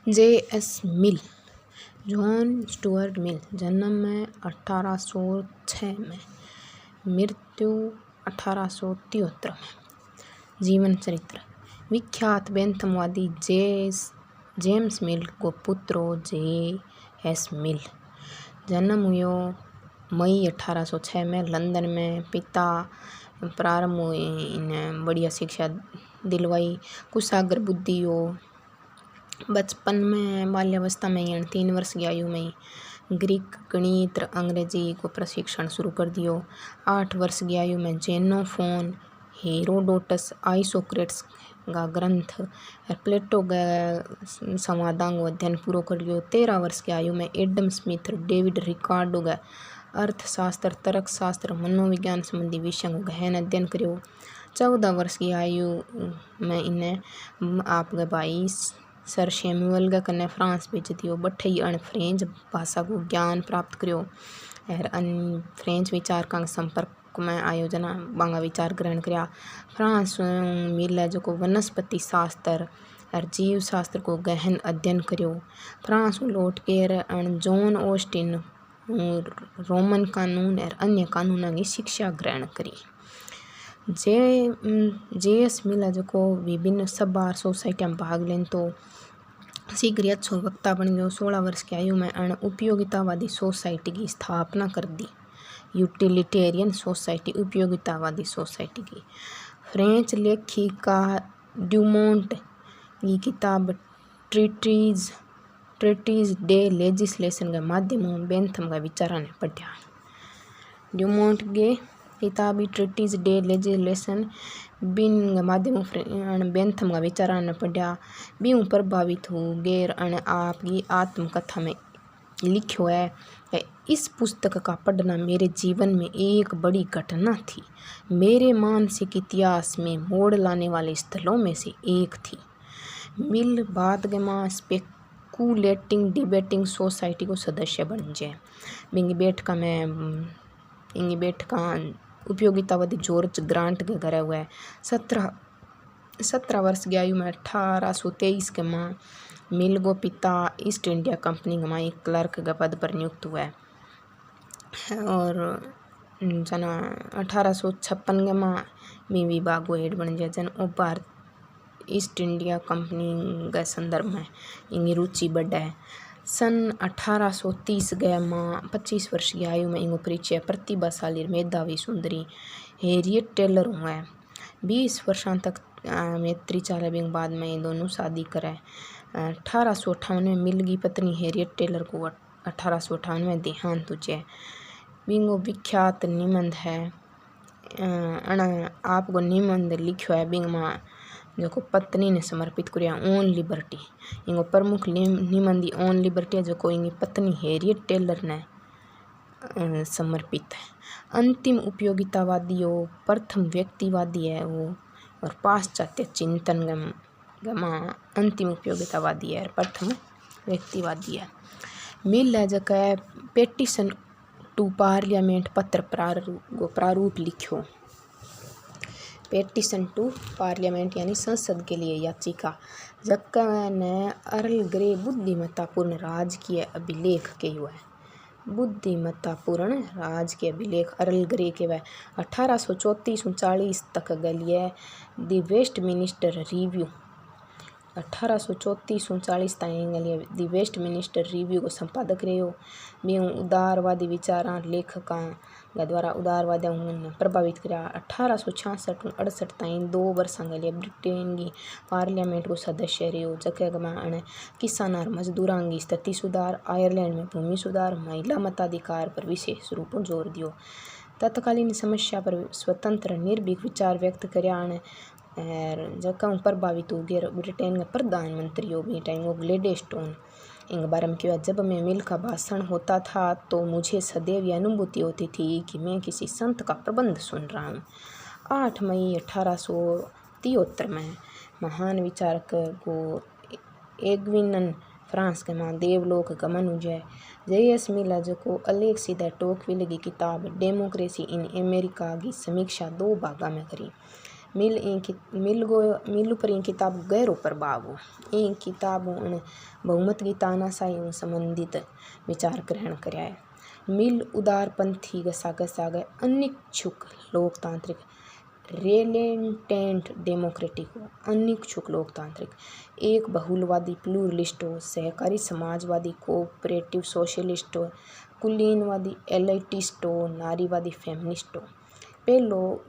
J.S. मिल, John Stuart Mill, जन्म 1806 में, मृत्यु 1873 में। जीवन चरित्र। विख्यात बैंथमवादी जेम्स मिल को पुत्र J.S. मिल। जन्म हुयो मई 1806 में लंदन में। पिता प्रारंभ हुई इन्हें बढ़िया शिक्षा दिलवाई, कुशाग्र बुद्धि हो। बचपन में बाल्यावस्था में ही 3 वर्ष की आयु में ग्रीक, गणित, अंग्रेजी को प्रशिक्षण शुरू कर दियो। 8 वर्ष की आयु में जेनोफोन, हेरोडोटस, आइसोक्रेट्स का ग्रंथ और प्लेटो का संवादांग अध्ययन पूरा कर लियो। 13 वर्ष की आयु में एडम स्मिथ और डेविड रिकार्डो का अर्थशास्त्र, तर्कशास्त्र, मनोविज्ञान संबंधी विषयों को गहन अध्ययन करियो। 14 वर्ष की आयु में इन्हें आपके भाई सर सैमुअल का कन्या फ्रांस भेज दियो। बठे ही फ्रेंच भाषा को ज्ञान प्राप्त करियो और फ्रेंच विचारकों के संपर्क में आयोजना बांगा विचार ग्रहण कराया। फ्रांस मिले जो को वनस्पति शास्त्र और जीव शास्त्र को गहन अध्ययन करियो। फ्रांस लौट के जॉन ऑस्टिन रोमन कानून और अन्य कानूनों की शिक्षा ग्रहण करी। J.S. मिल जो को विभिन्न सभा और सोसाइटी में भाग लें तो शीघ्र अच्छो वक्ता बन गयो। 16 वर्ष की आयु में उपयोगितावादी सोसाइटी की स्थापना कर दी। यूटिलिटेरियन सोसाइटी, उपयोगितावादी सोसाइटी की। फ्रेंच लेखिका ड्यूमोंट की किताब ट्रीटीज डे लेजिस्लेशन के माध्यम बेंथम का विचारा ने पढ़ा। ड्यूमोंट के किताब ट्रीटीज डे लेजिस्लेशन बिन माध्यम बेंथम का विचारा ने पढ़ा। भी प्रभावित हो गैर आपकी आत्मकथा में लिखो है। इस पुस्तक का पढ़ना मेरे जीवन में एक बड़ी घटना थी, मेरे मानसिक इतिहास में मोड़ लाने वाले स्थलों में से एक थी। मिल बाद के मां स्पेकुलेटिंग डिबेटिंग सोसाइटी को सदस्य बन जाए। इंगी बैठका उपयोगितावादी जॉर्ज ग्रांट के घर हुआ है। 17 वर्ष की आयु में 1823 के मां मिल को पिता ईस्ट इंडिया कंपनी के मां एक क्लर्क के पद पर नियुक्त हुआ है और जना 1856 के मां मी विभाग को हेड बन गया। जन भारत ईस्ट इंडिया कंपनी के संदर्भ में इनकी रुचि बढ़ा है। सन 1830 गए मां 25 वर्ष की आयु में इनको परिचय प्रतिभाशाली मेधावी सुंदरी हैरियट टेलर हुआ है। 20 वर्षों तक मैत्री चाले के बाद में ये दोनों शादी करे। 1858 में मिल की पत्नी हैरियट टेलर को 1858 में देहांत हुए। बिंगो विख्यात निबंध है आपको निबंध लिखो है बिंग मां जो को पत्नी ने समर्पित किया ऑन लिबर्टी। इनको प्रमुख निबंध ऑन लिबर्टी जो को इनकी पत्नी हैरियट टेलर ने समर्पित है। अंतिम उपयोगितावादी हो प्रथम व्यक्तिवादी है वो और पाश्चात्य चिंतन गमा अंतिम उपयोगितावादी है प्रथम व्यक्तिवादी है। मिल है जका पेटिशन टू पार्लियामेंट पत्र प्रारूप लिखो। पेटिशन टू पार्लियामेंट यानी संसद के लिए याचिका जक्का ने अर्ल ग्रे बुद्धिमत्तापूर्ण राजकीय अभिलेख के हुआ है। बुद्धिमत्तापूर्ण राजकीय अभिलेख अर्ल ग्रे के वह 1834-40 तक गलिए द वेस्टमिनिस्टर रिव्यू 1834-40 तक द वेस्टमिनिस्टर रिव्यू को संपादक रहे हो। भी उदारवादी विचारा लेखकों के द्वारा उदारवादियों ने प्रभावित किया। 1866-68 तक 2 वर्ष के लिए ब्रिटेन की पार्लियामेंट को सदस्य रहे हो। जगह में किसान और मजदूरों की स्थिति सुधार, आयरलैंड में भूमि सुधार, महिला मताधिकार पर विशेष रूप में जोर दियो। तत्कालीन समस्या पर स्वतंत्र निर्भीक विचार व्यक्त कराया जगह प्रभावित हो गए। ब्रिटेन के प्रधानमंत्री हो भी टाइम वो ग्लेडस्टोन इनके बारे में किया। जब मैं मिल का भाषण होता था तो मुझे सदैव यह अनुभूति होती थी कि मैं किसी संत का प्रबंध सुन रहा हूँ। 8 मई 1873 में महान विचारक को एग्विनन फ्रांस के मां देवलोक गमन हुए। J.S. मिल जो को अलेक्सी द टोकविल की किताब डेमोक्रेसी इन अमेरिका की समीक्षा 2 भागों में करी। मिल पर किताब गहरो प्रभाव हो। किताब बहुमत की तानाशाही संबंधित विचार ग्रहण कराया है। मिल उदारपंथी सागे अनिच्छुक लोकतांत्रिक रेलेंटेंट डेमोक्रेटिक हो। अनिच्छुक लोकतांत्रिक एक बहुलवादी प्लूरलिस्ट हो। सहकारी समाजवादी कोऑपरेटिव सोशलिस्ट हो। कुलीनवादी एलिटिस्ट हो। नारीवादी फेमिनिस्ट हो। पहलो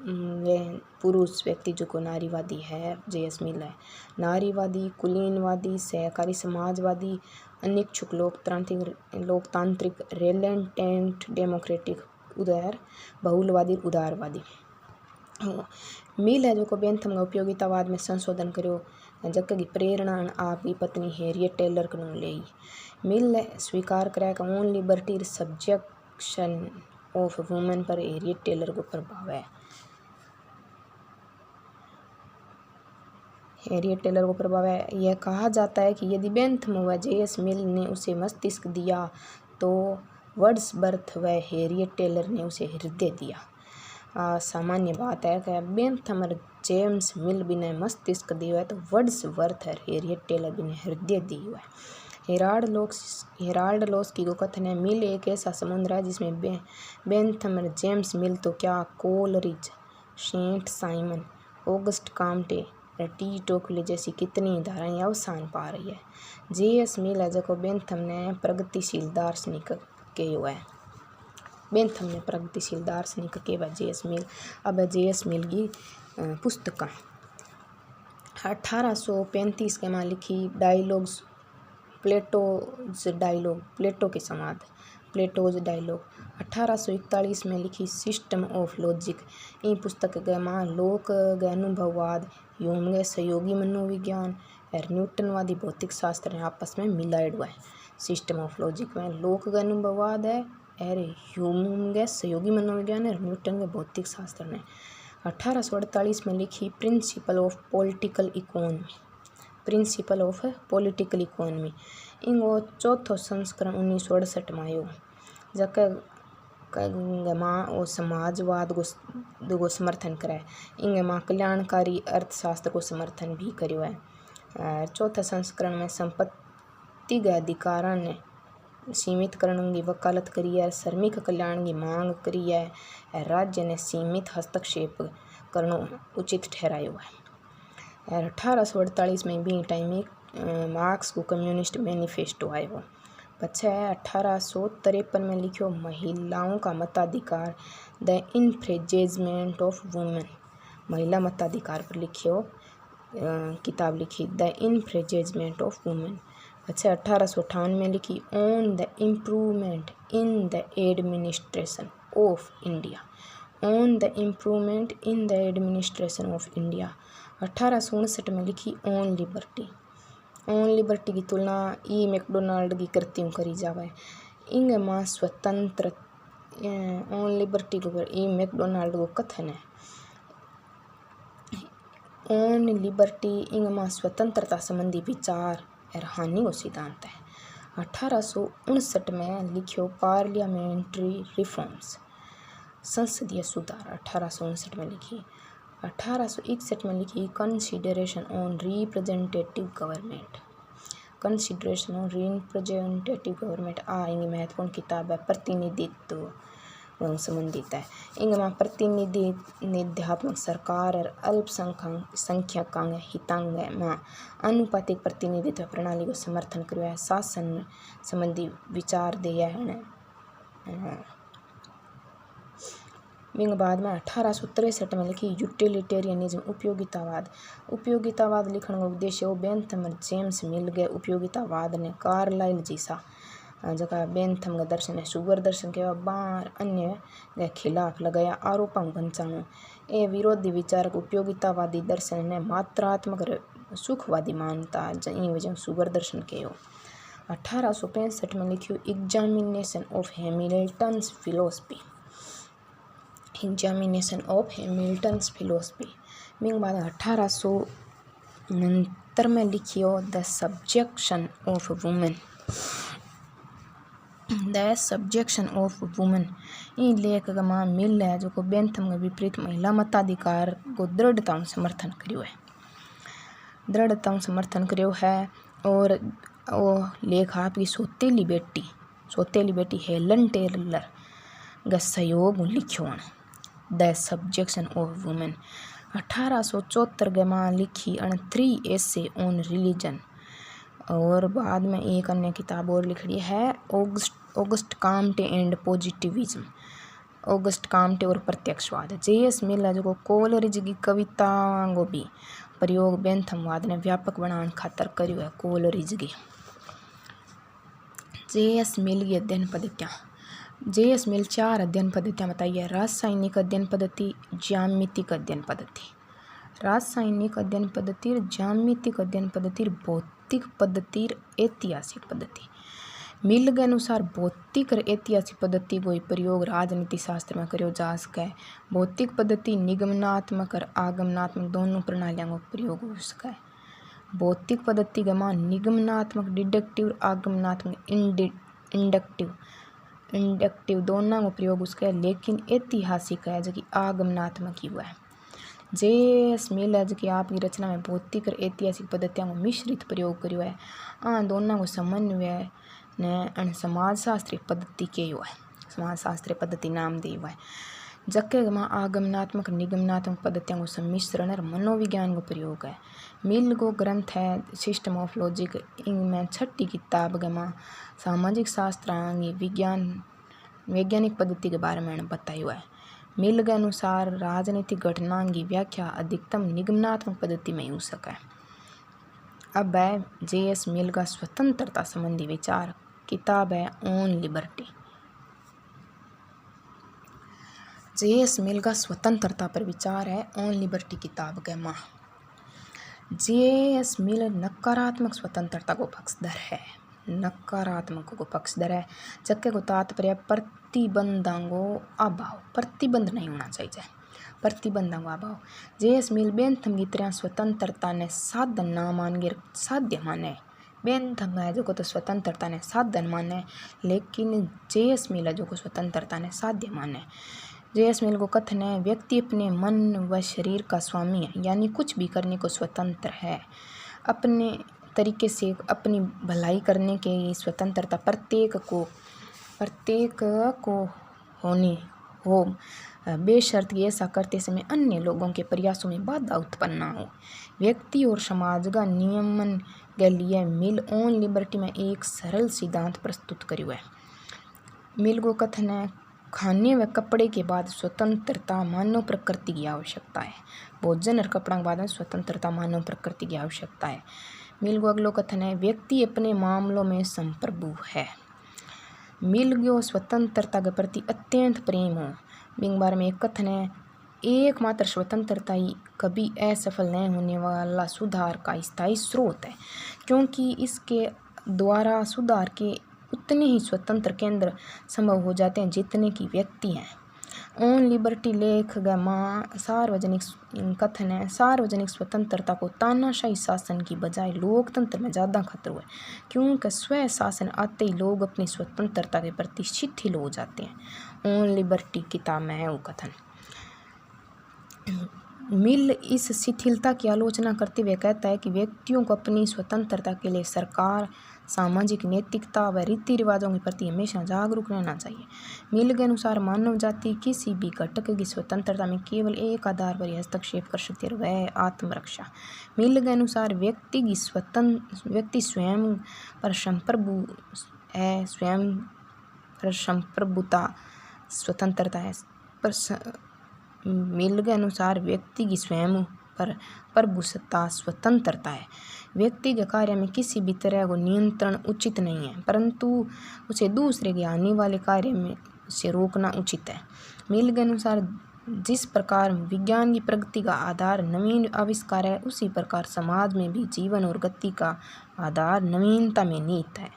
पुरुष व्यक्ति जो को नारीवादी है जे.एस. मिल है। नारीवादी कुलीनवादी सहकारी समाजवादी अनिच्छुक लोकतांत्रिक रेलेंटेंट डेमोक्रेटिक उदार बहुलवादी उदारवादी। मिल है जो को बेंथम का उपयोगितावाद में संशोधन करो जबकि प्रेरणा आपकी पत्नी हैरियट टेलर को ले। मिल स्वीकार कराया own liberty subjection of women पर हैरियट टेलर को प्रभाव है। हैरियट टेलर को प्रभाव है। यह कहा जाता है कि यदि बेंथम व जे.एस. मिल ने उसे मस्तिष्क दिया तो वर्ड्सवर्थ व हैरियट टेलर ने उसे हृदय दिया। सामान्य बात है कि बेंथम और जेम्स मिल भी ने मस्तिष्क दिया है तो वर्ड्सवर्थ और हैरियट टेलर भी ने हृदय दी हुआ है। हेराल्ड लॉस्की को कथन है मिल एक ऐसा समुद्र है जिसमें बेंथम और जेम्स मिल तो क्या Coleridge Saint Simon Auguste Comte और टी टोकली जैसी कितनी धाराएं अवसान पा रही है। जे.एस. मिल है जो बेंथम ने प्रगतिशील दार्शनिक के हुआ है। बेंथम ने प्रगतिशील दार्शनिक के बाद जे.एस. मिल। अब जे.एस. मिल की पुस्तक 1835 के में लिखी डायलॉग्स प्लेटो के संवाद प्लेटोज डायलॉग। 1841 में लिखी सिस्टम ऑफ लॉजिक। इन पुस्तक के मां लोक के अनुभववाद ह्यूम के सहयोगी मनोविज्ञान और न्यूटनवादी भौतिक शास्त्र ने आपस में मिलाया हुआ है। सिस्टम ऑफ लॉजिक में लोक के अनुभववाद है और ह्यूम के सहयोगी मनोविज्ञान और न्यूटन के भौतिक शास्त्र ने। 1848 में लिखी प्रिंसिपल ऑफ पॉलिटिकल इकोनॉमी। इनको चौथो संस्करण 1968 में आयो जबकि माँ और समाजवाद को समर्थन करे। इंगे माँ कल्याणकारी अर्थशास्त्र को समर्थन भी करियो है। चौथा संस्करण में संपत्ति के अधिकारों ने सीमित करने की वकालत करी है। श्रमिक कल्याण की मांग करी है। राज्य ने सीमित हस्तक्षेप करना उचित ठहरायो है। 1848 में भी टाइम में मार्क्स को कम्युनिस्ट मैनिफेस्टो आयो। पछे 1853 में लिखियो महिलाओं का मताधिकार द इन्फ्रेंचमेंट ऑफ वुमेन। महिला मताधिकार पर लिखियो किताब लिखी द इन्फ्रेंचमेंट ऑफ वुमेन। अच्छा 1858 में लिखी on the improvement in the administration of India. On the improvement in the administration of India. 1859 में लिखी ऑन लिबर्टी। ऑन लिबर्टी की तुलना ई मैकडोनाल्ड की कृतियों करी जावे। इंग मां स्वतंत्र ऑन लिबर्टी के ऊपर ई मैकडोनाल्ड को कथन है ऑन लिबर्टी इंग मां स्वतंत्रता संबंधी विचार और हानि को सिद्धांत है। 1859 में लिखियो पार्लियामेंट्री रिफॉर्म्स संसदीय सुधार 1859 में लिखी। 1861 में लिखी consideration on representative government. Consideration on representative government इंगी महत्वपूर्ण किताब है। प्रतिनिधित्व संबंधित है। इंगमा प्रतिनिधित्वात्मक सरकार और अल्पसंख्यकों हितांग में अनुपातिक प्रतिनिधित्व प्रणाली को समर्थन करवा है। शासन संबंधी विचार दिया है। बाद में 1863 में लिखी यूटिलिटेरियनिज्म उपयोगितावाद लिखने का उद्देश्य वो बेंथम और जेम्स मिल गए। उपयोगितावाद ने कार्लाइल जैसा जगह बेंथम का दर्शन है सुगर दर्शन के बार अन्य के खिलाफ लगाया आरोपों बंचाणु। ये विरोधी विचारक उपयोगितावादी दर्शन ने मात्रात्मक सुखवादी मानता इन वजह सुगर दर्शन के हो। 1865 में लिखियो examination of Hamilton's philosophy. Examination of Hamilton's philosophy में बाद 1869 में लिखियो the subjection of women. The subjection of women. ई लेख मां मिल है जो बेंथम के विपरीत महिला मताधिकार को दृढ़ता समर्थन करियो है। दृढ़ता समर्थन करियो है। और वो लेख आपकी सौतेली बेटी हेलन टेलर का सहयोग लिखियो है। द सब्जेक्शन ऑफ वुमेन 1874 के मां लिखी 3 एसे ऑन रिलीजन। और बाद में एक अन्य किताब और लिखी है Auguste Comte and positivism. Auguste Comte और प्रत्यक्षवाद। जे.एस. मिल जो कोलरिज की कविता को भी प्रयोग बेंथमवाद ने व्यापक बनाने खातर करियो है। कोलरिज की जे.एस. मिल की अध्ययन पद्धतियाँ। जे.एस. मिल 4 अध्ययन पद्धतियाँ बताई है। रासायनिक अध्ययन पद्धति, ज्यामितिक अध्ययन पद्धति, रासायनिक अध्ययन पद्धति, ज्यामितिक अध्ययन पद्धति, भौतिक पद्धति, ऐतिहासिक पद्धति। मिल के अनुसार भौतिक और ऐतिहासिक पद्धति को प्रयोग राजनीति शास्त्र में करियो जा सके। भौतिक पद्धति निगमनात्मक और आगमनात्मक दोनों प्रणालियों का प्रयोग हो सके। भौतिक पद्धति के मां निगमनात्मक डिडक्टिव और आगमनात्मक इंडक्टिव दोनों का प्रयोग उसका है। लेकिन ऐतिहासिक है जो कि आगमनात्मक ही हुआ है। जे.एस. मिल है जो कि आपकी रचना में भौतिक और ऐतिहासिक पद्धतियों को मिश्रित प्रयोग करियो है। दोनों को समन्वय ने समाजशास्त्रीय पद्धति के हुआ है। समाजशास्त्रीय पद्धति नाम दी हुआ है। जबकि आगमनात्मक निगमनात्मक पद्धतियों को सम्मिश्रण और मनोविज्ञान को प्रयोग है। मिल को ग्रंथ है सिस्टम ऑफ लॉजिक। इनमें 6ठी किताब के मां सामाजिक शास्त्र विज्ञान वैज्ञानिक पद्धति के बारे में बताया हुआ है। मिल के अनुसार राजनीतिक घटना की व्याख्या अधिकतम निगमनात्मक पद्धति में हो सके। अब है जे.एस. मिल का स्वतंत्रता संबंधी विचार। किताब है ऑन लिबर्टी। जे.एस. मिल का स्वतंत्रता पर विचार है ऑन लिबर्टी किताब के मां। जे.एस. मिल नकारात्मक स्वतंत्रता को पक्षधर है। नकारात्मक को पक्षधर है। जबकि को तात्पर्य प्रतिबंधों को अभाव, प्रतिबंध नहीं होना चाहिए, प्रतिबंधों का अभाव। जे.एस. मिल बेंथम की तरह स्वतंत्रता ने साधन ना मान के साध्य माने। बेंथम है जो को तो स्वतंत्रता ने साधन माने, लेकिन जे.एस. मिल है जो को स्वतंत्रता ने साध्य माने। जे.एस. मिल को कथन है व्यक्ति अपने मन व शरीर का स्वामी है, यानी कुछ भी करने को स्वतंत्र है। अपने तरीके से अपनी भलाई करने के स्वतंत्रता प्रत्येक को होनी हो, बेशर्त कि ऐसा करते समय अन्य लोगों के प्रयासों में बाधा उत्पन्न ना हो। व्यक्ति और समाज का नियमन के लिए मिल ऑन लिबर्टी में एक सरल सिद्धांत प्रस्तुत करियो है। मिल को कथन है खाने व कपड़े के बाद स्वतंत्रता मानव प्रकृति की आवश्यकता है। भोजन और कपड़ा के बाद में स्वतंत्रता मानव प्रकृति की आवश्यकता है। मिल को अगलो कथन है व्यक्ति अपने मामलों में संप्रभु है। मिल को स्वतंत्रता के प्रति अत्यंत प्रेम हो। बिंग बारे में एक कथन है एकमात्र स्वतंत्रता ही कभी असफल नहीं होने वाला सुधार का स्थायी स्रोत है, क्योंकि इसके द्वारा सुधार के उतने ही स्वतंत्र केंद्र संभव हो जाते हैं जितने की व्यक्ति हैं। ऑन लिबर्टी लेख मां सार्वजनिक कथन है सार्वजनिक स्वतंत्रता को तानाशाही शासन की बजाय लोकतंत्र में ज़्यादा खतरा है, क्योंकि स्व शासन आते ही लोग अपनी स्वतंत्रता के प्रति शिथिल हो जाते हैं। ऑन लिबर्टी किताब में है वो कथन। मिल इस शिथिलता की आलोचना करते हुए कहता है कि व्यक्तियों को अपनी स्वतंत्रता के लिए सरकार, सामाजिक नैतिकता व रीति रिवाजों के प्रति हमेशा जागरूक रहना चाहिए। मिल के अनुसार मानव जाति किसी भी घटक की स्वतंत्रता में केवल एक आधार पर हस्तक्षेप कर सकती है, वह आत्मरक्षा। मिल के अनुसार व्यक्ति स्वयं पर संप्रभु है, स्वयं पर संप्रभुता स्वतंत्रता है। मिल के अनुसार व्यक्ति की स्वयं पर प्रभुसत्ता स्वतंत्रता है। व्यक्ति के कार्य में किसी भी तरह को नियंत्रण उचित नहीं है, परंतु उसे दूसरे के आने वाले कार्य में से रोकना उचित है। मिल के अनुसार जिस प्रकार विज्ञान की प्रगति का आधार नवीन आविष्कार है, उसी प्रकार समाज में भी जीवन और गति का आधार नवीनता में निहित है,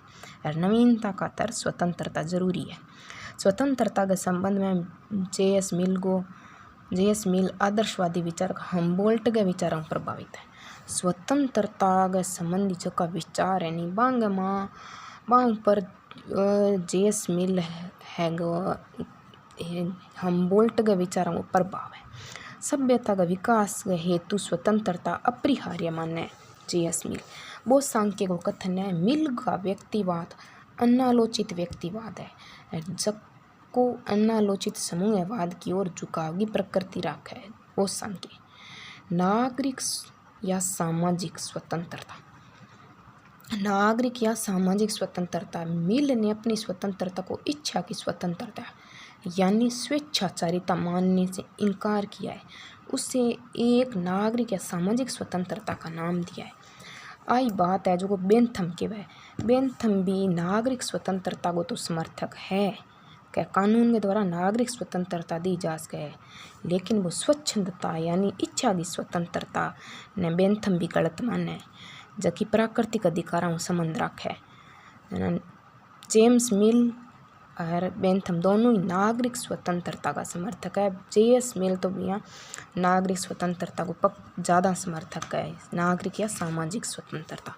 और नवीनता का तर्क स्वतंत्रता जरूरी है। स्वतंत्रता के संबंध में जे.एस. मिल आदर्शवादी विचार हम्बोल्ट के विचारों प्रभावित है। स्वतंत्रता के संबंधी जो का विचार है बांग पर जे.एस. मिल हैगो हम्बोल्ट के विचारों को प्रभाव है। सभ्यता का विकास के हेतु स्वतंत्रता अपरिहार्य माने जे.एस. मिल। बहुत सांख्य को कथन है मिल का व्यक्तिवाद अनालोचित व्यक्तिवाद है जबको अनालोचित समूहवाद की ओर झुकाव की प्रकृति रखा है। बहुत सांख्य नागरिक या सामाजिक स्वतंत्रता। नागरिक या सामाजिक स्वतंत्रता। मिल ने अपनी स्वतंत्रता को इच्छा की स्वतंत्रता यानी स्वेच्छाचारिता मानने से इनकार किया है। उसे एक नागरिक या सामाजिक स्वतंत्रता का नाम दिया है। आई बात है जो को बेंथम के वह बेंथम भी नागरिक स्वतंत्रता को तो समर्थक है क्या कानून के द्वारा नागरिक स्वतंत्रता दी जा सके है, लेकिन वो स्वच्छंदता यानी इच्छा की स्वतंत्रता ने बेंथम भी गलत माने जबकि प्राकृतिक अधिकारों से संबंध रखे। जेम्स मिल और बेंथम दोनों ही नागरिक स्वतंत्रता का समर्थक है। जे.एस. मिल तो भैया नागरिक स्वतंत्रता को ज़्यादा समर्थक है, नागरिक या सामाजिक स्वतंत्रता।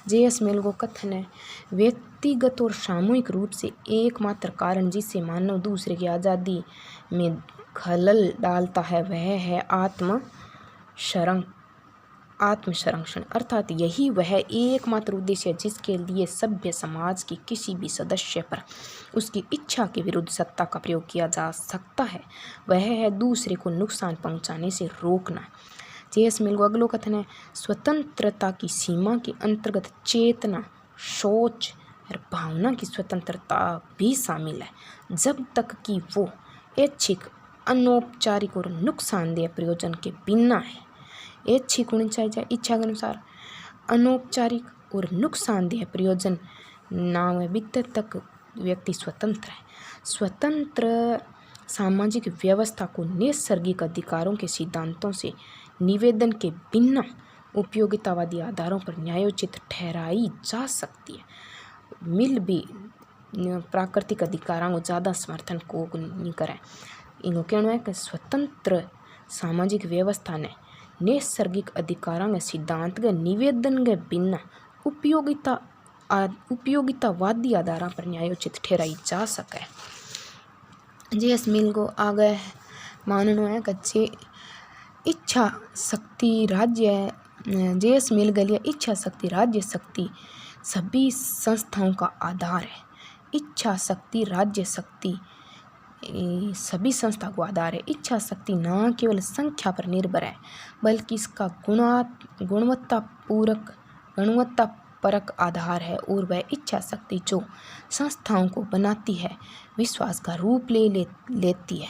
जे.एस. मिल को कथन है व्यक्तिगत और सामूहिक रूप से एकमात्र कारण जिससे मानव दूसरे की आज़ादी में खलल डालता है वह है आत्मसंरक्षण अर्थात यही वह एकमात्र उद्देश्य है जिसके लिए सभ्य समाज की किसी भी सदस्य पर उसकी इच्छा के विरुद्ध सत्ता का प्रयोग किया जा सकता है, वह है दूसरे को नुकसान पहुंचाने से रोकना। जे.एस. मिल को अगलो कथन है स्वतंत्रता की सीमा के अंतर्गत चेतना सोच और भावना की स्वतंत्रता भी शामिल है जब तक कि वो ऐच्छिक अनौपचारिक और नुकसानदेह प्रयोजन के बिना है। ऐच्छिक होनी चाहिए इच्छा के अनुसार, अनौपचारिक और नुकसानदेह प्रयोजन ना हुए बीते तक व्यक्ति स्वतंत्र है। स्वतंत्र सामाजिक व्यवस्था को नैसर्गिक अधिकारों के सिद्धांतों से निवेदन के बिना उपयोगितावादी आधारों पर न्यायोचित ठहराई जा सकती है। मिल भी प्राकृतिक अधिकारों को ज़्यादा समर्थन को नहीं करे। इनको कहना है कि स्वतंत्र सामाजिक व्यवस्था ने नैसर्गिक अधिकारों के सिद्धांत के निवेदन के बिना उपयोगितावादी आधारों पर न्यायोचित ठहराई जा सके। जे.एस. मिल को आगे मानना है कि इच्छा शक्ति राज्य जे.एस. मिल के लिए इच्छा शक्ति राज्य शक्ति सभी संस्थाओं का आधार है। इच्छा शक्ति राज्य शक्ति सभी संस्था को आधार है। इच्छा शक्ति न केवल संख्या पर निर्भर है बल्कि इसका गुणवत्तापरक आधार है और वह इच्छा शक्ति जो संस्थाओं को बनाती है विश्वास का रूप लेती है।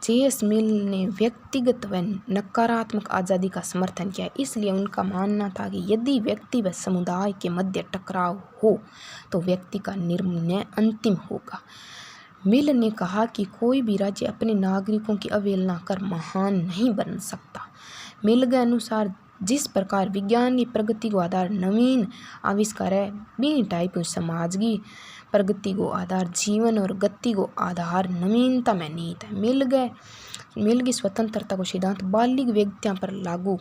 जे.एस. मिल ने व्यक्तिगत व नकारात्मक आज़ादी का समर्थन किया, इसलिए उनका मानना था कि यदि व्यक्ति व समुदाय के मध्य टकराव हो तो व्यक्ति का निर्णय अंतिम होगा। मिल ने कहा कि कोई भी राज्य अपने नागरिकों की अवहेलना कर महान नहीं बन सकता। मिल के अनुसार जिस प्रकार विज्ञान की प्रगति को आधार नवीन आविष्कार है बी टाइप समाज की प्रगति को आधार जीवन और गति को आधार नवीनता में निहित है। मिल की स्वतंत्रता को सिद्धांत बालिग व्यक्तियों पर लागू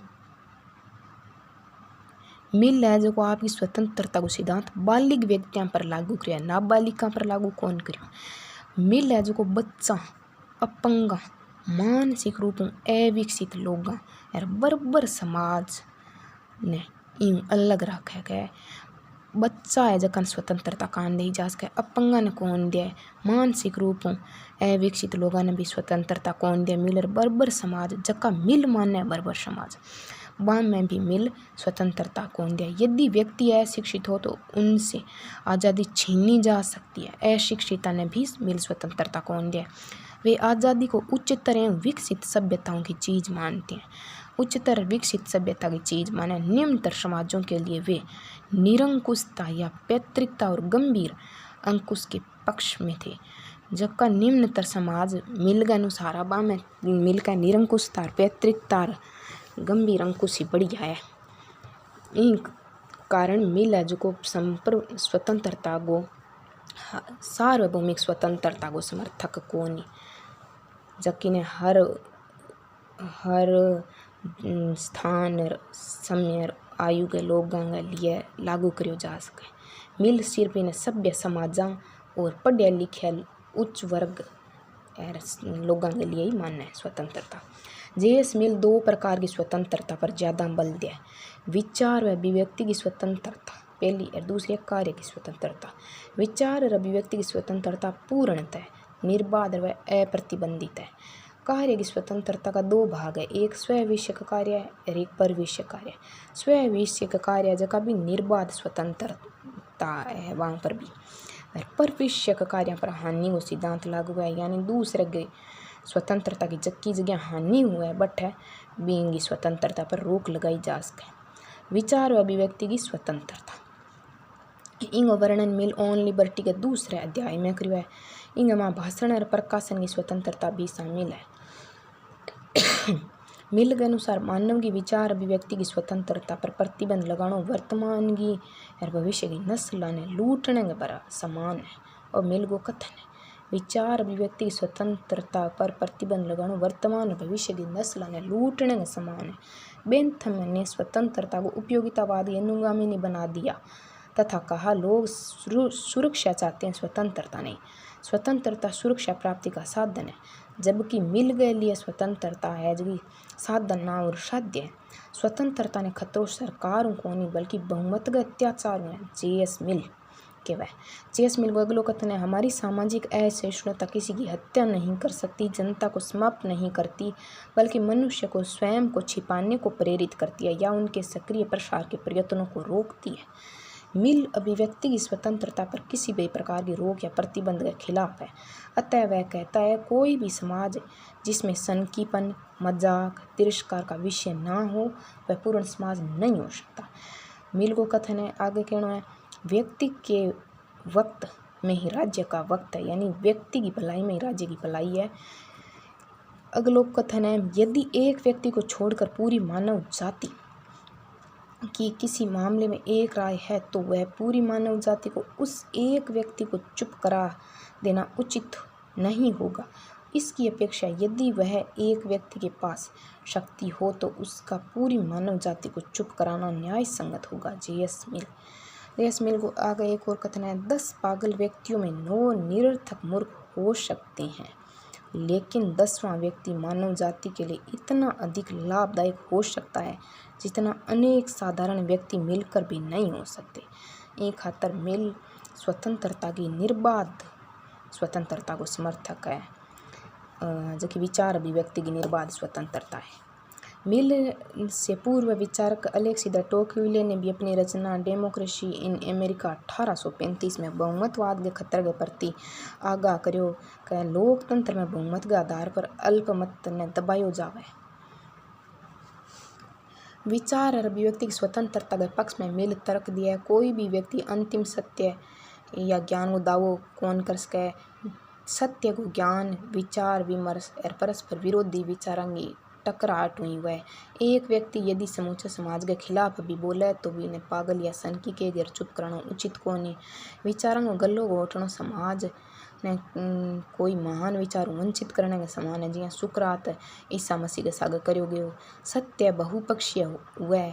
मिल है जो को आपकी स्वतंत्रता को सिद्धांत बालिग व्यक्तियों पर लागू किया, नाबालिका पर लागू कौन करियो। मिल है जो को बच्चा अपंगा मानसिक रूप में अविकसित लोग और बराबर समाज ने यूं अलग रखा गया। बच्चा है जखन स्वतंत्रता कान दी जा सके, अपंगा ने कौन दिया मानसिक रूप में अविकसित लोगों ने भी स्वतंत्रता कौन दिया। मिलर बराबर समाज जका मिल माने बराबर समाज बाम में भी मिल स्वतंत्रता कौन दिया। यदि व्यक्ति अशिक्षित हो तो उनसे आज़ादी छीनी जा सकती है। अशिक्षिता ने भी मिल स्वतंत्रता कौन दिया। वे आज़ादी को उच्चतर एवं विकसित सभ्यताओं की चीज़ मानते हैं। उच्चतर विकसित सभ्यता की चीज़ माने निम्नतर समाजों के लिए वे निरंकुशता या पैतृकता और गंभीर अंकुश के पक्ष में थे, जबकि निम्नतर समाज मिल के अनुसार अब में मिल का निरंकुशता और पैतृकता और गंभीर अंकुश ही बढ़िया है। इन कारण मिल है जो को संपूर्ण स्वतंत्रता को सार्वभौमिक स्वतंत्रता को समर्थक को नहीं, जबकि ने हर स्थान समय आयु के लोगों के लिए लागू करो जा सके। मिल सिर्फ इन सभ्य समाजा और पढ़े लिखे उच्च वर्ग लोगों के लिए ही मान्य है स्वतंत्रता। जे.एस. मिल दो प्रकार की स्वतंत्रता पर ज़्यादा बल दिया है, विचार व अभिव्यक्ति की स्वतंत्रता पहली और दूसरी कार्य की स्वतंत्रता। विचार और अभिव्यक्ति की स्वतंत्रता पूर्णतः निर्बाध व अप्रतिबंधित है। कार्य की स्वतंत्रता का दो भाग है, एक स्वविषयक कार्य और एक परविषयक कार्य। स्वविषयक कार्य जगह भी निर्बाध स्वतंत्रता है वहाँ पर भी, और परविषयक कार्य पर हानि को सिद्धांत लागू है, यानी दूसरे की स्वतंत्रता की जगह हानि हुआ है बट है बीइंग स्वतंत्रता पर रोक लगाई जा सके। विचार व अभिव्यक्ति की स्वतंत्रता इंग वर्णन मिल ऑन लिबर्टी के दूसरे अध्याय में करियो है। इंग में भाषण और प्रकाशन की स्वतंत्रता भी शामिल है। मिल के अनुसार मानव की विचार अभिव्यक्ति की स्वतंत्रता पर प्रतिबंध लगाना वर्तमान की और भविष्य की नस्ल ने लूटने के बराबर समान है। और मिल को कथन है विचार अभिव्यक्ति की स्वतंत्रता पर प्रतिबंध लगाना वर्तमान और भविष्य की नस्ल ने लूटने के समान है। बेंथम ने स्वतंत्रता को उपयोगितावादी अनुगामी ने बना दिया तथा कहा लोग सुरक्षा चाहते हैं, स्वतंत्रता नहीं। स्वतंत्रता सुरक्षा प्राप्ति का साधन है, जबकि मिल गए लिए स्वतंत्रता है जो साधन ना और साध्य है। स्वतंत्रता ने खतरों सरकारों को नहीं बल्कि बहुमत के अत्याचार है। जे.एस. मिल जे.एस. मिल को अगलो कथन है हमारी सामाजिक असहिष्णुता किसी की हत्या नहीं कर सकती, जनता को समाप्त नहीं करती, बल्कि मनुष्य को स्वयं को छिपाने को प्रेरित करती है या उनके सक्रिय प्रसार के प्रयत्नों को रोकती है। मिल अभिव्यक्ति की स्वतंत्रता पर किसी भी प्रकार की रोक या प्रतिबंध के खिलाफ है। अतः वह कहता है कोई भी समाज जिसमें सनकीपन, मजाक, तिरस्कार का विषय ना हो वह पूर्ण समाज नहीं हो सकता। मिल को कथन है आगे कहना है व्यक्ति के वक्त में ही राज्य का वक्त है, यानी व्यक्ति की भलाई में ही राज्य की भलाई है। अगलो कथन है यदि एक व्यक्ति को छोड़कर पूरी मानव जाति कि किसी मामले में एक राय है तो वह पूरी मानव जाति को उस एक व्यक्ति को चुप करा देना उचित नहीं होगा। इसकी अपेक्षा यदि वह एक व्यक्ति के पास शक्ति हो तो उसका पूरी मानव जाति को चुप कराना न्याय संगत होगा। जे.एस. मिल को आगे एक और कथन है 10 पागल व्यक्तियों में 9 निरर्थक मूर्ख हो सकते हैं, लेकिन 10वां व्यक्ति मानव जाति के लिए इतना अधिक लाभदायक हो सकता है जितना अनेक साधारण व्यक्ति मिलकर भी नहीं हो सकते। एक खातर मिल स्वतंत्रता की निर्बाध स्वतंत्रता को समर्थक है, जबकि विचार अभिव्यक्ति की निर्बाध स्वतंत्रता है। मिल से पूर्व विचारक अलेक्सी द टोक्विले ने भी अपनी रचना डेमोक्रेसी इन अमेरिका 1835 में बहुमतवाद के खतरे के प्रति आगाह करो कि लोकतंत्र में बहुमत के आधार पर अल्पमत ने दबायो जावे। विचार और अभिव्यक्ति की स्वतंत्रता के पक्ष में मिल तर्क दिया कोई भी व्यक्ति अंतिम सत्य या ज्ञान को दावो कौन कर सके। सत्य को ज्ञान, विचार विमर्श और परस्पर विरोधी विचारों की टकराहट हुई वह एक व्यक्ति यदि समूचे समाज के खिलाफ भी बोले तो भी इन्हें पागल या सनकी के घर चुप कराना उचित को नहीं। विचारों को गलों को उठना समाज ने कोई महान विचार वंचित करने के समान है, जियां सुकरात ईसा मसीह के सागे करो गयो। सत्य बहुपक्षीय हुआ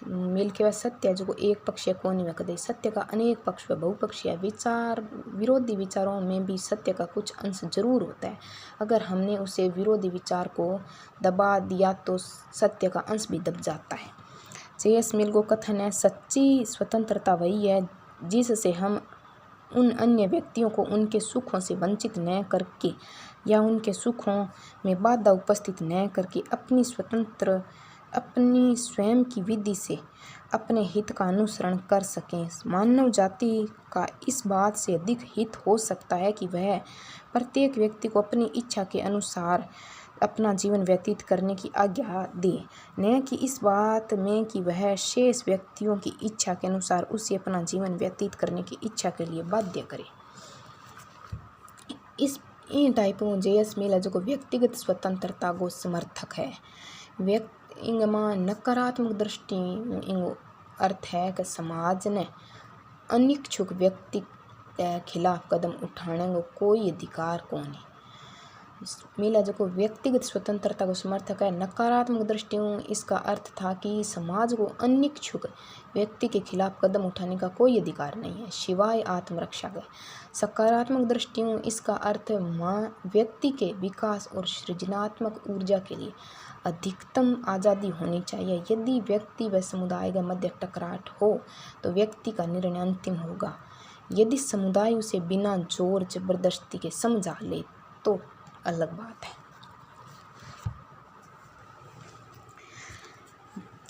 मिल के वह सत्य जो एक पक्षीय को नहीं कदे सत्य का अनेक पक्ष व बहुपक्षीय विचार विरोधी विचारों में भी सत्य का कुछ अंश जरूर होता है। अगर हमने उसे विरोधी विचार को दबा दिया तो सत्य का अंश भी दब जाता है। जे.एस. मिल को कथन है सच्ची स्वतंत्रता वही है जिससे हम उन अन्य व्यक्तियों को उनके सुखों से वंचित न करके या उनके सुखों में बाधा उपस्थित न करके अपनी स्वयं की विधि से अपने हित का अनुसरण कर सकें। मानव जाति का इस बात से अधिक हित हो सकता है कि वह प्रत्येक व्यक्ति को अपनी इच्छा के अनुसार अपना जीवन व्यतीत करने की आज्ञा दे, न कि इस बात में कि वह शेष व्यक्तियों की इच्छा के अनुसार उसे अपना जीवन व्यतीत करने की इच्छा के लिए बाध्य करे। इस इन टाइपों जे.एस. मिल जो व्यक्तिगत स्वतंत्रता को समर्थक है। इनमें नकारात्मक दृष्टि इंगो अर्थ है कि समाज ने अनिच्छुक व्यक्ति के खिलाफ कदम उठाने को कोई अधिकार को नहीं। मिला जो व्यक्तिगत स्वतंत्रता को समर्थक है। नकारात्मक दृष्टियों इसका अर्थ था कि समाज को अनिच्छुक व्यक्ति के खिलाफ कदम उठाने का कोई अधिकार नहीं है सिवाय आत्मरक्षा के। सकारात्मक दृष्टियों इसका अर्थ व्यक्ति के विकास और सृजनात्मक ऊर्जा के लिए अधिकतम आज़ादी होनी चाहिए। यदि व्यक्ति व समुदाय के मध्य टकराव हो तो व्यक्ति का निर्णय अंतिम होगा। यदि समुदाय उसे बिना जोर जबरदस्ती के समझा ले तो अलग बात है।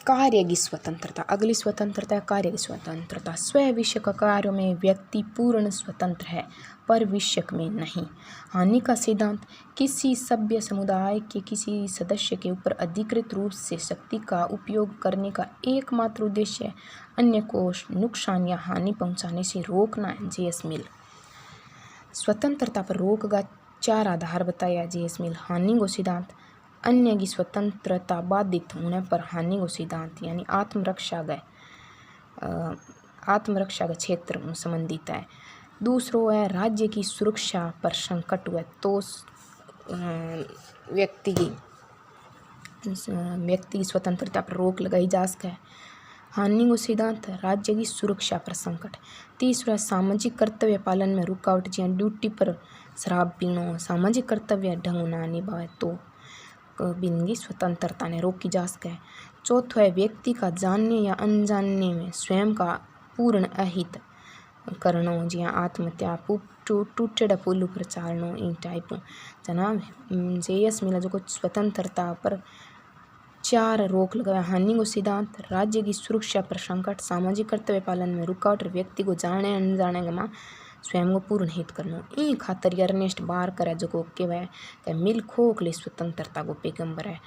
कार्य की स्वतंत्रता। अगली स्वतंत्रता है कार्य की स्वतंत्रता। स्व विषयक कार्यों में व्यक्ति पूर्ण स्वतंत्र है पर विषयक में नहीं। हानि का सिद्धांत किसी सभ्य समुदाय के किसी सदस्य के ऊपर अधिकृत रूप से शक्ति का उपयोग करने का एकमात्र उद्देश्य अन्य को नुकसान या हानि पहुंचाने से रोकना है। जे.एस. मिल। स्वतंत्रता पर रोक का 4 आधार बताया। जे.एस. मिल। हानि को सिद्धांत अन्य की स्वतंत्रता बाधित होने पर हानि को सिद्धांत यानी आत्मरक्षा का क्षेत्र संबंधित है। दूसरो है राज्य की सुरक्षा पर संकट हुआ तो व्यक्ति की स्वतंत्रता पर रोक लगाई जा सके। हानि को सिद्धांत राज्य की सुरक्षा पर संकट। तीसरा सामाजिक कर्तव्य पालन में रुकावट जिया ड्यूटी पर शराब पीनो सामाजिक कर्तव्य ढंग ना निभाए तो बिन स्वतंत्रता ने रोकी जा सके। चौथा है व्यक्ति का जानने या अनजाने में स्वयं का पूर्ण अहित करनो जिया आत्महत्या टूटेड़ा पुल पर चालनो इन टाइप जनाब। जे.एस. मिला जो स्वतंत्रता पर 4 रोक लगाया। हानि को सिद्धांत राज्य की सुरक्षा पर संकट सामाजिक कर्तव्य पालन में रुकावट व्यक्ति को जाने अनजाने में स्वयं को पूर्ण हित करना। ई खातर अर्नेस्ट बारकर है जो कहवे मिल खोखली स्वतंत्रता को पैगंबर है।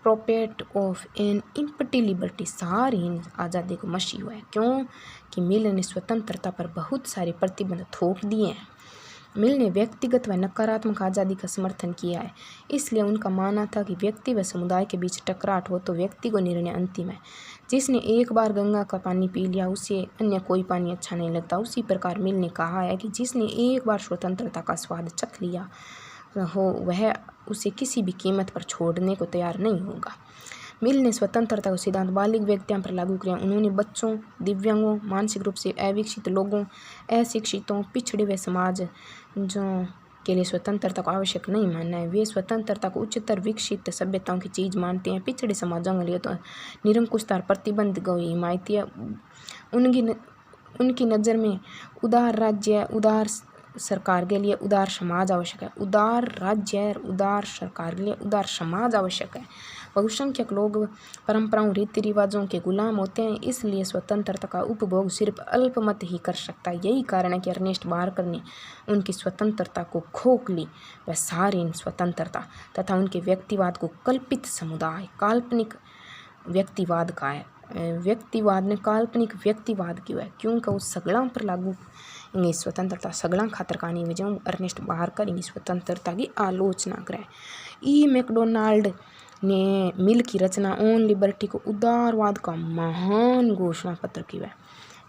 Prophet of an empty liberty सारी आज़ादी को मशी हुआ है क्योंकि मिल ने स्वतंत्रता पर बहुत सारे प्रतिबंध थोप दिए हैं। मिल ने व्यक्तिगत व नकारात्मक आज़ादी का समर्थन किया है। इसलिए उनका मानना था कि व्यक्ति व समुदाय के बीच टकराव हो तो व्यक्ति को निर्णय अंतिम है। जिसने एक बार गंगा का पानी पी लिया उसे अन्य कोई पानी अच्छा नहीं लगता। उसी प्रकार मिल ने कहा है कि जिसने एक बार स्वतंत्रता का स्वाद चख लिया हो वह उसे किसी भी कीमत पर छोड़ने को तैयार नहीं होगा। मिल ने स्वतंत्रता को सिद्धांत बालिग व्यक्तियों पर लागू किया। उन्होंने बच्चों दिव्यांगों मानसिक रूप से अविकसित लोगों अशिक्षितों पिछड़े हुए समाज जो के लिए स्वतंत्रता को आवश्यक नहीं मानना है। वे स्वतंत्रता को उच्चतर विकसित सभ्यताओं की चीज़ मानते हैं। पिछड़े समाजों के लिए तो निरंकुशता प्रतिबंध को हिमायती है। उनकी नज़र में उदार राज्य उदार सरकार के लिए उदार समाज आवश्यक है। उदार राज्य उदार सरकार के लिए उदार समाज आवश्यक है। बहुसंख्यक लोग परंपराओं रीति रिवाजों के गुलाम होते हैं इसलिए स्वतंत्रता का उपभोग सिर्फ अल्पमत ही कर सकता है। यही कारण है कि अर्नेस्ट बारकर ने उनकी स्वतंत्रता को खोखली व सारी स्वतंत्रता तथा उनके व्यक्तिवाद को कल्पित समुदाय काल्पनिक व्यक्तिवाद का है। व्यक्तिवाद ने काल्पनिक व्यक्तिवाद क्यों है क्योंकि उस सगड़ा पर लागू इंगी स्वतंत्रता सगड़ा खातर कहानी में जो अर्नेस्ट बारकर इंगी स्वतंत्रता की आलोचना करे। ई मैकडोनाल्ड ने मिल की रचना ऑन लिबर्टी को उदारवाद का महान घोषणा पत्र की है।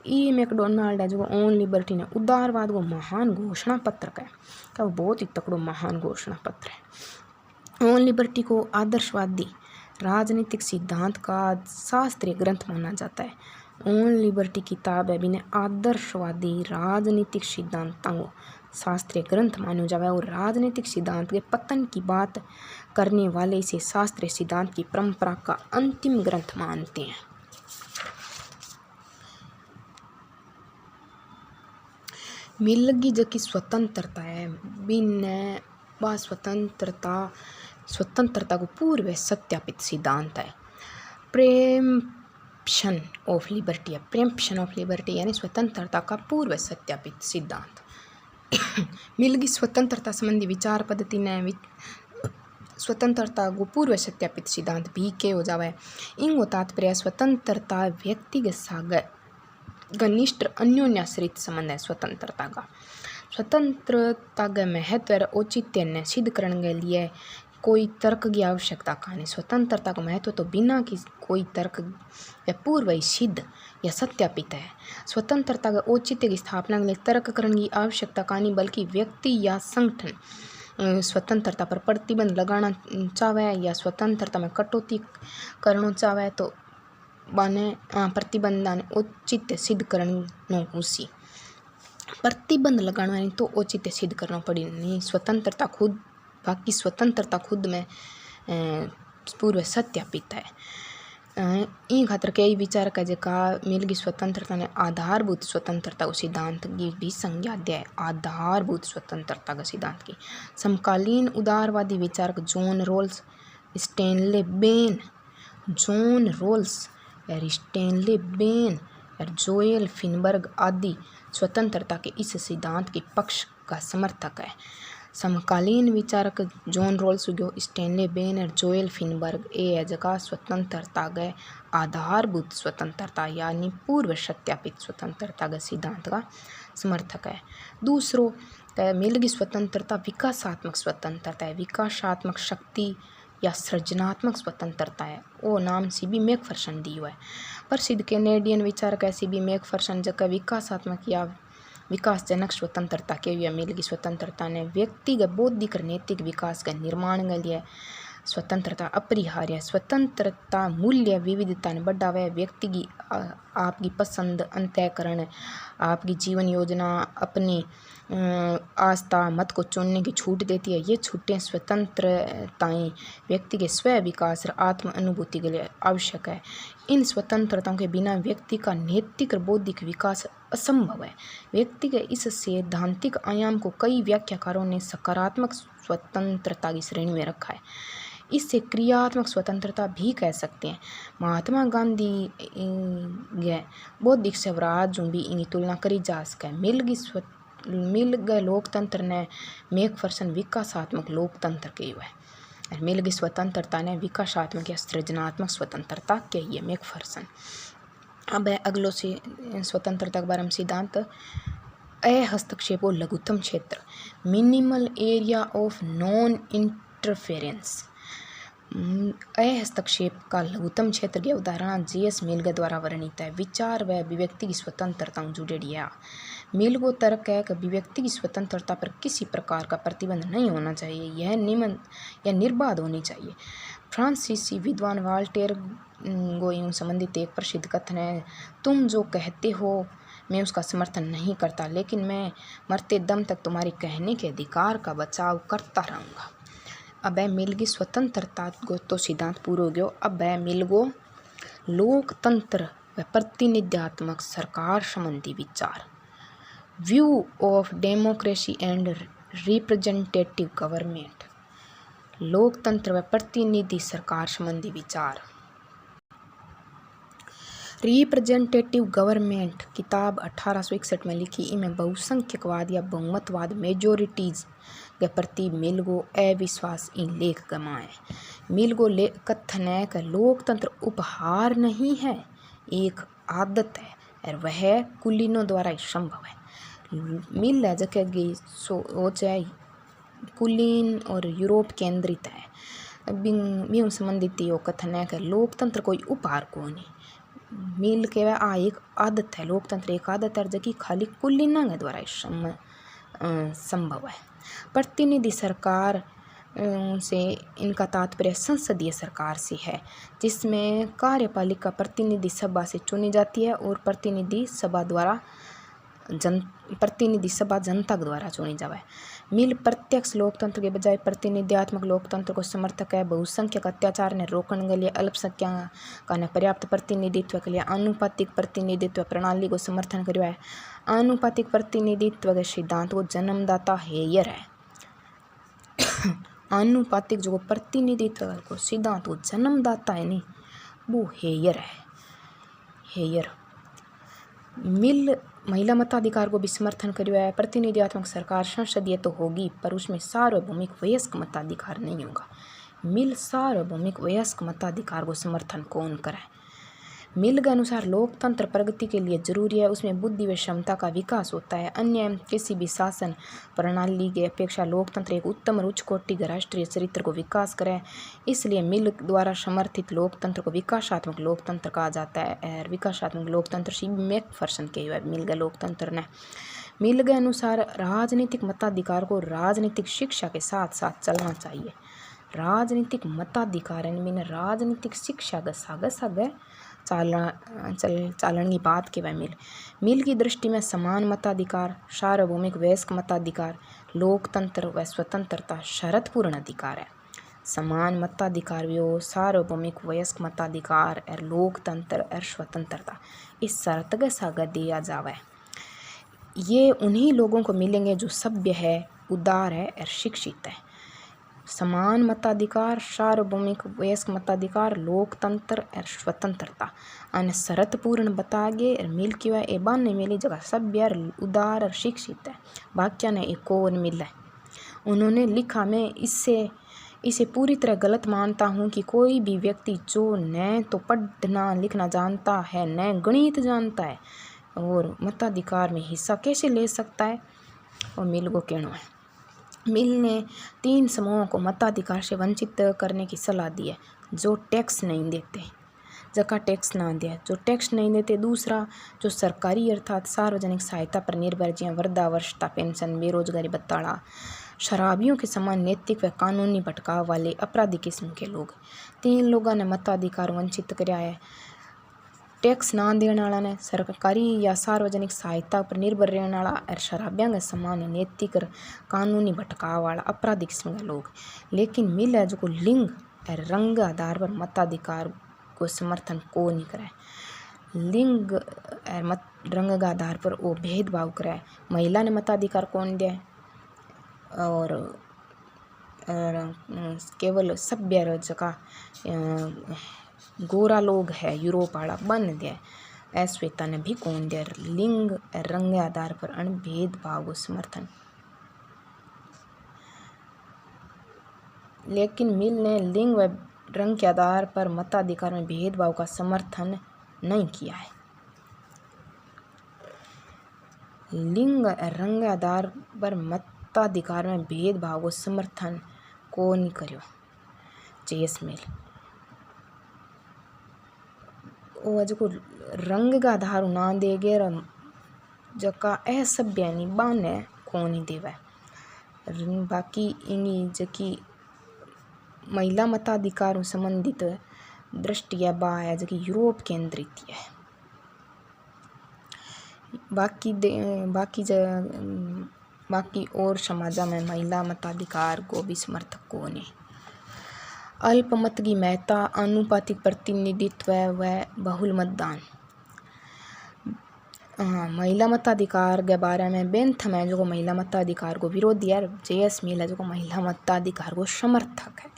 ई मैकडोनाल्ड है जो ऑन लिबर्टी ने उदारवाद को महान घोषणा पत्र का है क्या वो बहुत ही तकड़ो महान घोषणा पत्र है। ऑन लिबर्टी को आदर्शवादी राजनीतिक सिद्धांत का शास्त्रीय ग्रंथ माना जाता है। ऑन लिबर्टी किताब है बिना आदर्शवादी राजनीतिक सिद्धांतों को शास्त्रीय ग्रंथ मानो जावे और राजनीतिक सिद्धांत के पतन की बात करने वाले इसे शास्त्रीय सिद्धांत की परंपरा का अंतिम ग्रंथ मानते हैं। मिल की जो की स्वतंत्रता है बिन वह स्वतंत्रता को पूर्व सत्यापित सिद्धांत है। प्रेम्पशन ऑफ लिबर्टी है। प्रेम्पशन ऑफ लिबर्टी यानी स्वतंत्रता का पूर्व सत्यापित सिद्धांत। मिल की स्वतंत्रता संबंधी विचार पद्धति ने स्वतंत्रता को पूर्व सत्यापित सिद्धांत भी के हो जावे। इंगो तात्पर्य स्वतंत्रता व्यक्ति के साथ घनिष्ठ अन्योन्याश्रित संबंध है। स्वतंत्रता का महत्व और औचित्य ने सिद्ध करने के लिए कोई तर्क की आवश्यकता कहानी। स्वतंत्रता का महत्व तो बिना कि कोई तर्क या पूर्व ही सिद्ध या सत्यापित है। स्वतंत्रता के औचित्य की स्थापना के लिए तर्क करने की आवश्यकता कहानी बल्कि व्यक्ति या संगठन स्वतंत्रता पर प्रतिबंध लगाना चाहे या स्वतंत्रता में कटौती करना चाहे तो बाने प्रतिबंधाने औचित्य सिद्ध करनो हुसी। प्रतिबंध लगाना नहीं तो औचित्य सिद्ध करना पड़ी नहीं। स्वतंत्रता खुद बाकी स्वतंत्रता खुद में पूर्व सत्यापित है। ई खातर कई विचारक है जेका मिलगी स्वतंत्रता ने आधारभूत स्वतंत्रता को सिद्धांत की भी संज्ञा दे। आधारभूत स्वतंत्रता का सिद्धांत की समकालीन उदारवादी विचारक जॉन रॉल्स, स्टैनले बेन और जोएल फिनबर्ग आदि स्वतंत्रता के इस सिद्धांत के पक्ष का समर्थक है। समकालीन विचारक जॉन रॉल्स, स्टैनले बेन और जोएल फिनबर्ग ए जगह स्वतंत्रता के आधारभूत स्वतंत्रता यानी पूर्व सत्यापित स्वतंत्रता के सिद्धांत का समर्थक है। दूसरों मिलगी स्वतंत्रता विकासात्मक स्वतंत्रता है। विकासात्मक शक्ति या सृजनात्मक स्वतंत्रता है। वो नाम सीबी मैकफर्सन दियो है। प्रसिद्ध कैनेडियन विचारक है सीबी मैकफर्सन जगह विकासात्मक या विकासजनक स्वतंत्रता के लिए मिलगी स्वतंत्रता ने व्यक्तिगत बौद्धिक और नैतिक विकास के निर्माण के लिए स्वतंत्रता अपरिहार्य है। स्वतंत्रता मूल्य विविधता ने बढ़ावे। व्यक्ति की आपकी पसंद अंतःकरण आपकी जीवन योजना अपनी आस्था मत को चुनने की छूट देती है। ये छूटें स्वतंत्रताएं व्यक्ति के स्वयं विकास और आत्म अनुभूति के लिए आवश्यक है। इन स्वतंत्रताओं के बिना व्यक्ति का नैतिक और बौद्धिक विकास असंभव है। व्यक्ति के इस सैद्धांतिक आयाम को कई व्याख्याकारों ने सकारात्मक स्वतंत्रता की श्रेणी में रखा है। इससे क्रियात्मक स्वतंत्रता भी कह सकते हैं। महात्मा गांधी बौद्धिक स्वराज भी इनकी तुलना करी जा सके। मिल गए लोकतंत्र ने मैकफर्सन विकासात्मक लोकतंत्र कही है। मिल गई स्वतंत्रता ने विकासात्मक या सृजनात्मक स्वतंत्रता कही है मैकफर्सन। अब है अगलो से स्वतंत्रता के बारे में सिद्धांत हस्तक्षेप और लघुत्तम क्षेत्र minimal area of non interference. हस्तक्षेप का लघुत्तम क्षेत्र के उदाहरण जेएस मिल के द्वारा वर्णित है। विचार व अभिव्यक्ति की स्वतंत्रता जुड़ेड़ी है। मिल को तर्क है कि अभिव्यक्ति की स्वतंत्रता पर किसी प्रकार का प्रतिबंध नहीं होना चाहिए। यह निर्बाध होनी चाहिए। फ्रांसीसी विद्वान वाल्टेर गोयूं संबंधित एक प्रसिद्ध कथन है, तुम जो कहते हो मैं उसका समर्थन नहीं करता, लेकिन मैं मरते दम तक तुम्हारी कहने के अधिकार का बचाव करता रहूँगा। अब है मिलगी स्वतंत्रता को तो सिद्धांत पूरा हो गयो। अब है मिलगो लोकतंत्र व प्रतिनिध्यात्मक सरकार संबंधी विचार view of democracy and representative government. लोकतंत्र व प्रतिनिधि सरकार संबंधी विचार। रिप्रेजेंटेटिव गवर्नमेंट किताब 1861 में लिखी। इनमें बहुसंख्यकवाद या बहुमतवाद मेजोरिटीज के प्रति मिलगो अविश्वास इन लेख गमाए। मिलगो कथन है कि लोकतंत्र उपहार नहीं है, एक आदत है और वह कुलीनों द्वारा ही संभव है। मिल है जगह गई सोच है कुलीन और यूरोप केंद्रित है। भी संबंधित यो कथन है कि लोकतंत्र कोई उपहार को नहीं। मिल के वह एक आदत है। लोकतंत्र एक आदत है जबकि खाली कुलीना के द्वारा संभव है। प्रतिनिधि सरकार से इनका तात्पर्य संसदीय सरकार से है, जिसमें कार्यपालिका प्रतिनिधि सभा से चुनी जाती है और प्रतिनिधि सभा जनता द्वारा चुनी जावे। मिल प्रत्यक्ष लोकतंत्र के बजाय प्रतिनिध्यात्मक लोकतंत्र को समर्थक है। बहुसंख्यक अत्याचार ने रोकने के लिए अल्पसंख्यक ने पर्याप्त प्रतिनिधित्व के लिए आनुपातिक प्रतिनिधित्व प्रणाली को समर्थन करियो है। आनुपातिक प्रतिनिधित्व के सिद्धांत को जन्मदाता हेयर है। आनुपातिक जो प्रतिनिधित्व को सिद्धांत को जन्मदाता है नहीं, वो हेयर है। मिल महिला मताधिकार को भी समर्थन करियो है। प्रतिनिधित्वात्मक सरकार संसदीय तो होगी पर उसमें सार्वभौमिक वयस्क मताधिकार नहीं होगा। मिल सार्वभौमिक वयस्क मताधिकार को समर्थन कौन करे। मिल के अनुसार लोकतंत्र प्रगति के लिए जरूरी है, उसमें बुद्धि व क्षमता का विकास होता है। अन्य किसी भी शासन प्रणाली के अपेक्षा लोकतंत्र एक उत्तम और उच्च कोटि के राष्ट्रीय चरित्र को विकास करे। इसलिए मिल द्वारा समर्थित लोकतंत्र को विकासात्मक लोकतंत्र कहा जाता है। और विकासात्मक लोकतंत्र सी मैकफर्सन के मिल के लोकतंत्र ने मिल के अनुसार राजनीतिक मताधिकार को राजनीतिक शिक्षा के साथ साथ चलना चाहिए। राजनीतिक मताधिकार मीन राजनीतिक शिक्षा के सागे सागे चालन की बात के वह मिल की दृष्टि में समान मताधिकार, सार्वभौमिक वयस्क मताधिकार, लोकतंत्र व स्वतंत्रता शर्तपूर्ण अधिकार है। समान मताधिकार वो सार्वभौमिक वयस्क मताधिकार और लोकतंत्र और स्वतंत्रता इस शर्त के साथ दिया जावे। ये उन्हीं लोगों को मिलेंगे जो सभ्य है, उदार है और शिक्षित है। समान मताधिकार, सार्वभौमिक वयस्क मताधिकार, लोकतंत्र और स्वतंत्रता अन्य शर्तपूर्ण बतागे और मिल की वह एबान नहीं मिली जगह सभ्य और उदार और शिक्षित है। वाक्य ने एक और मिला। उन्होंने लिखा, मैं इसे पूरी तरह गलत मानता हूँ कि कोई भी व्यक्ति जो न तो पढ़ना लिखना जानता है न गणित जानता है और मताधिकार में हिस्सा कैसे ले सकता है। और मिल को कहना है, मिल ने 3 समूहों को मताधिकार से वंचित करने की सलाह दी है। जो टैक्स नहीं देते, जका टैक्स ना दे, जो टैक्स नहीं देते। दूसरा, जो सरकारी अर्थात सार्वजनिक सहायता पर निर्भर जिया वृद्धावस्था पेंशन, बेरोजगारी भत्ता, शराबियों के समान नैतिक व कानूनी भटकाव वाले अपराधी किस्म के लोग। 3 लोगों ने मताधिकार वंचित कराया है। टैक्स ना देने वाला ने, सरकारी या सार्वजनिक सहायता पर निर्भर रहने वाला और शराबियों के समान नैतिक और कानूनी भटकाव वाला अपराधी किस्म के लोग। लेकिन मिल है जो लिंग और रंग आधार पर मताधिकार को समर्थन को नहीं करे। लिंग और रंग के आधार पर वो भेदभाव करे। महिला ने मताधिकार कौन दे और केवल सभ्य जगह गोरा लोग है यूरोप वाला बन दे। अश्वेता ने भी कौन दे। लिंग और रंग आधार पर अन भेदभाव को समर्थन। लेकिन मिल ने लिंग व रंग के आधार पर मताधिकार में भेदभाव का समर्थन नहीं किया है। लिंग और रंग आधार पर मताधिकार में भेदभाव को समर्थन को नहीं करियो। जेएस मिल वो जो रंग का आधार ना देगे जका असभ्य नहीं बाने को नहीं देवे। बाकी इन्हीं जकी महिला मताधिकार संबंधित दृष्टि है बा है जो कि यूरोप केंद्रित है। बाकी और समाजा में महिला मताधिकार को भी समर्थक को नहीं। अल्पमत की महत्ता, आनुपातिक प्रतिनिधित्व व बहुल मतदान। महिला मताधिकार के बारे में बेंथम है जो महिला मताधिकार को विरोधी है। जेएस मिल है जो महिला मताधिकार को समर्थक है।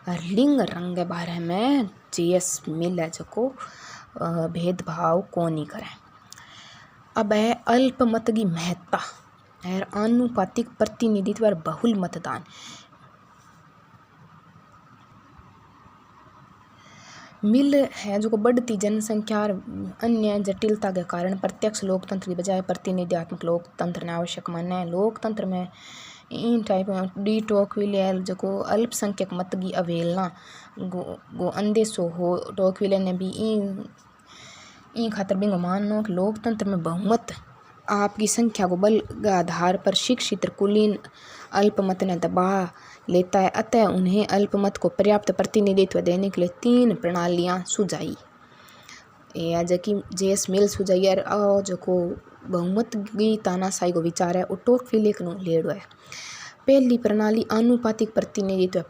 और लिंग रंग के बारे में जेएस मिल है जो भेदभाव को नहीं करे। अब है अल्पमत की महत्ता और आनुपातिक प्रतिनिधित्व और बहुल मतदान। मिल है जो बढ़ती जनसंख्या और अन्य जटिलता के कारण प्रत्यक्ष लोकतंत्र की बजाय प्रतिनिधित्वात्मक लोकतंत्र ने आवश्यक माना है। लोकतंत्र में इन टाइप डी टोकविले जो अल्पसंख्यक मत की अवहेलना गो अंदेशो हो। टोकविले ने भी ई खातर बिंगो मानो कि लोकतंत्र में बहुमत आपकी संख्या को बल के आधार पर शिक्षित कुलीन अल्पमत ने दबा लेता है। अतः उन्हें अल्पमत को पर्याप्त प्रतिनिधित्व देने के लिए 3 प्रणालियाँ सुझाई। या जबकि जेएस मिल सुझाई और जो को बहुमत की तानाशाही को विचार है वो टोकविले को लेड़ो है। पहली प्रणाली आनुपातिक प्रतिनिधित्व